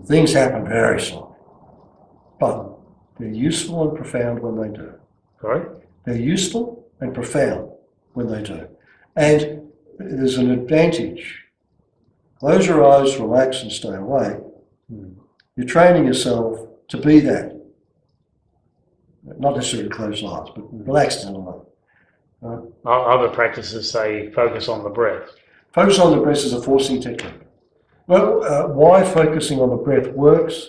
Things happen very slowly, but they're useful and profound when they do. Sorry? They're useful and profound when they do. And there's an advantage. Close your eyes, relax and stay away. You're training yourself to be that. Not necessarily closed eyes, but relaxed and alone. Other practices say focus on the breath. Focus on the breath is a forcing technique. Well, why focusing on the breath works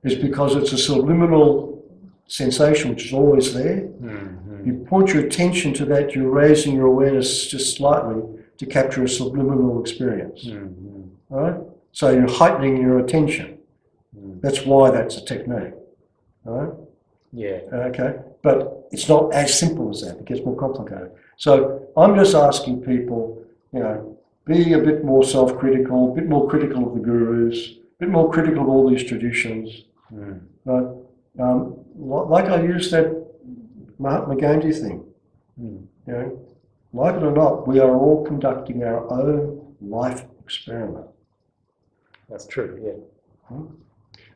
is because it's a subliminal sensation which is always there. You point your attention to that, you're raising your awareness just slightly to capture a subliminal experience. Right? So you're heightening your attention. That's why that's a technique. Right? Yeah. Okay. But it's not as simple as that. It gets more complicated. So I'm just asking people, be a bit more self-critical, a bit more critical of the gurus, a bit more critical of all these traditions. Right? Like I used that Mahatma Gandhi thing. Like it or not, we are all conducting our own life experiment. That's true, yeah.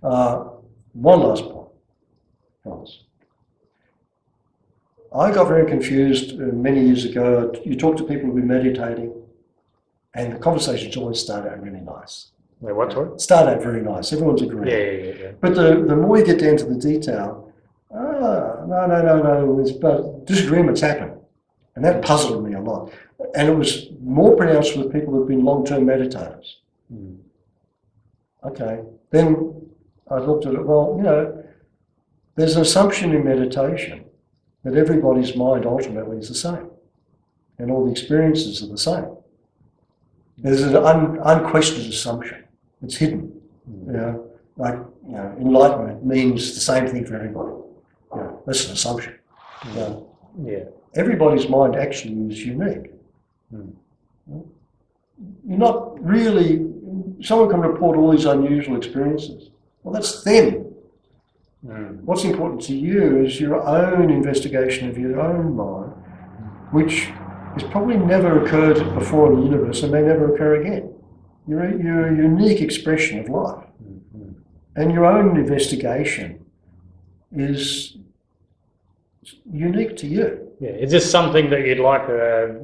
One last point, fellas. I got very confused many years ago. You talk to people who've been meditating, and the conversations always start out really nice. Wait, what, sorry? Start out very nice. Everyone's agreeing. Yeah. But the more you get down to the detail, no, but disagreements happen. And that puzzled me a lot. And it was more pronounced with people who've been long-term meditators. Okay, then I looked at it, well, there's an assumption in meditation that everybody's mind ultimately is the same, and all the experiences are the same. There's an unquestioned assumption. It's hidden. Like enlightenment means the same thing for everybody. That's an assumption. Everybody's mind actually is unique. You're not really. Someone can report all these unusual experiences. Well, that's them. What's important to you is your own investigation of your own mind, which has probably never occurred before in the universe and may never occur again. You're a unique expression of life. And your own investigation is unique to you. Yeah. Is this something that you'd like to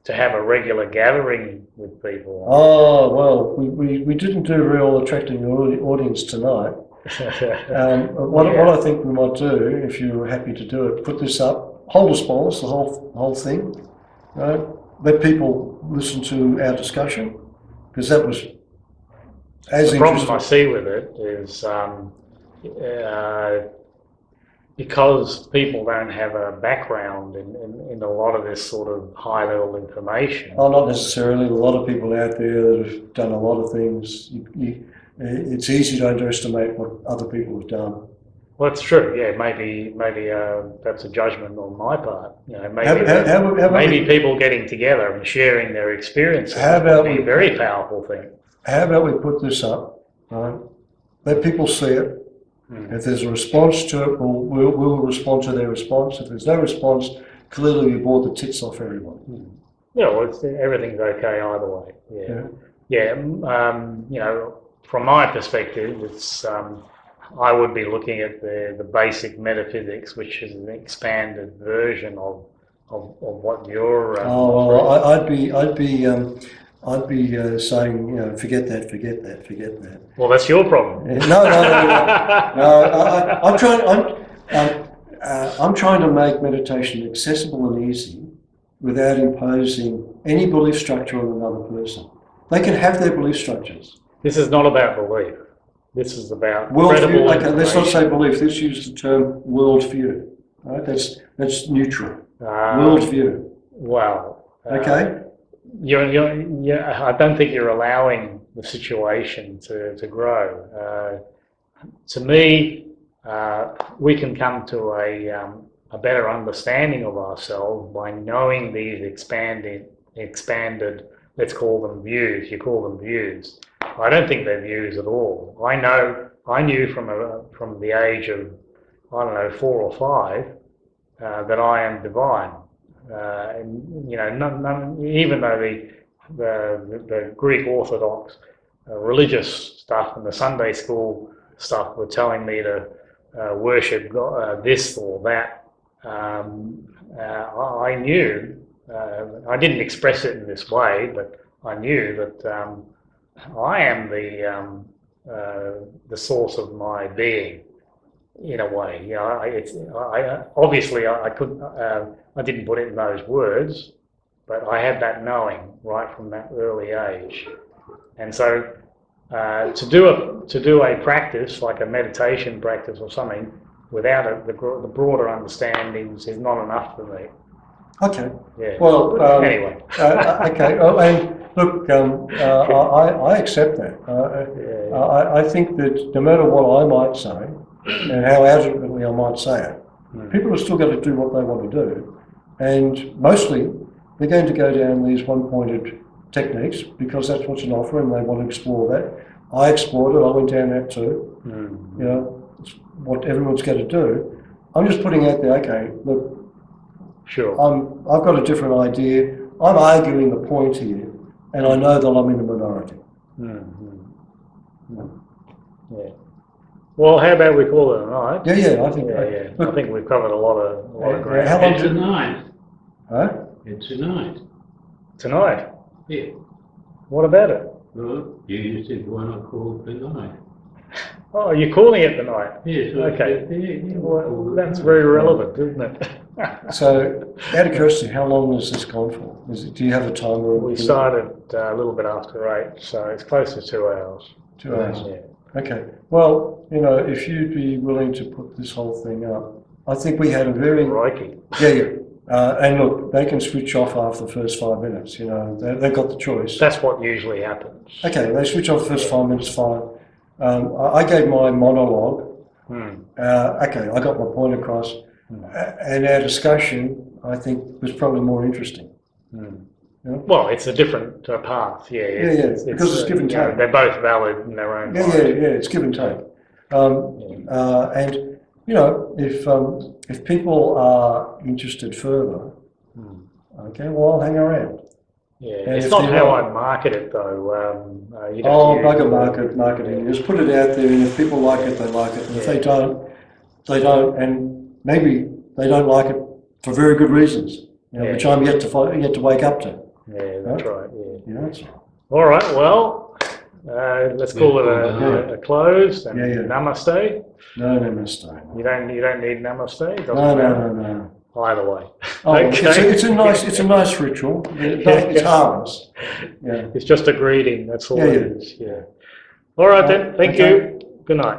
have a regular gathering with people? Oh, well, we didn't do real attracting the audience tonight. What I think we might do, if you're happy to do it, put this up, hold a sponsor, the whole thing, right? Let people listen to our discussion, because that was as the interesting. problem I see with it is because people don't have a background in a lot of this sort of high-level information. Oh, not necessarily. A lot of people out there that have done a lot of things. It's easy to underestimate what other people have done. Well, that's true. Yeah, maybe that's a judgment on my part. Maybe people getting together and sharing their experiences would be a very powerful thing. How about we put this up, right? Let people see it. If there's a response to it, we'll respond to their response. If there's no response, clearly we bored the tits off everyone. Yeah, well, everything's okay either way. From my perspective, it's I would be looking at the basic metaphysics, which is an expanded version of what you're. I'd be saying, forget that. Well, that's your problem. No. I'm trying to make meditation accessible and easy without imposing any belief structure on another person. They can have their belief structures. This is not about belief. This is about worldview. Okay, let's not say belief. Let's use the term worldview. Right? That's neutral. Worldview. Wow. Okay. I don't think you're allowing the situation to grow. To me, we can come to a better understanding of ourselves by knowing these expanded, let's call them views. You call them views. I don't think they're views at all. I knew from the age of 4 or 5 that I am divine. Even though the Greek Orthodox religious stuff and the Sunday school stuff were telling me to worship God, this or that, I knew. I didn't express it in this way, but I knew that I am the source of my being. In a way, I couldn't. I didn't put it in those words, but I had that knowing right from that early age. And so, to do a practice like a meditation practice or something without the broader understandings is not enough for me. Okay. Yeah. Well, anyway. Okay. Oh, and look, I accept that. I think that no matter what I might say, and how adequately I might say it, people are still going to do what they want to do, and mostly they're going to go down these one-pointed techniques because that's what's on offer, and they want to explore that. I explored it. I went down that too. It's what everyone's going to do. I'm just putting out there. Okay, look. Sure. I've got a different idea. I'm arguing the point here, and I know that I'm in the minority. Yeah. Well, how about we call it a night? Yeah. I think. Look, I think we've covered a lot of ground. How long It's tonight. Huh? It's tonight. Tonight? Yeah. What about it? Well, you just said why not call it tonight? Oh, you're calling it the night? Yes. Okay. Well, that's very relevant, isn't it? So, out of curiosity, how long has this gone for? Do you have a timer? We started a little bit after 8, so it's close to 2 hours. 2 hours. Yeah. Okay. Well, you know, if you'd be willing to put this whole thing up, I think we had a very Crikey. yeah. And look, they can switch off after the first 5 minutes. You know, they've got the choice. That's what usually happens. Okay, they switch off the first 5 minutes. Fine. I gave my monologue. Okay, I got my point across, and our discussion, I think, was probably more interesting. Well, it's a different path, yeah. Because it's give and you know, take. they're both valid in their own Yeah, right. it's give and take. And you know, if people are interested further, okay, well, I'll hang around. Yeah, And it's if not they're how not- I market it though. You'd have Oh, to bugger marketing. Just put it out there, and if people like it, they like it. And if they don't, they don't. And maybe they don't like it for very good reasons, you know, which I'm yet to wake up to. Yeah, that's right. Yeah. You know, it's, All right. Well, let's call it a close. And Yeah. namaste. no mistake. You don't need namaste. It doesn't No. matter. Either way. Oh, Okay. it's a nice ritual. It's harmless. Yeah. It's just a greeting. That's all Yeah, it is. Yeah. All right then. Thank Okay. you. Good night.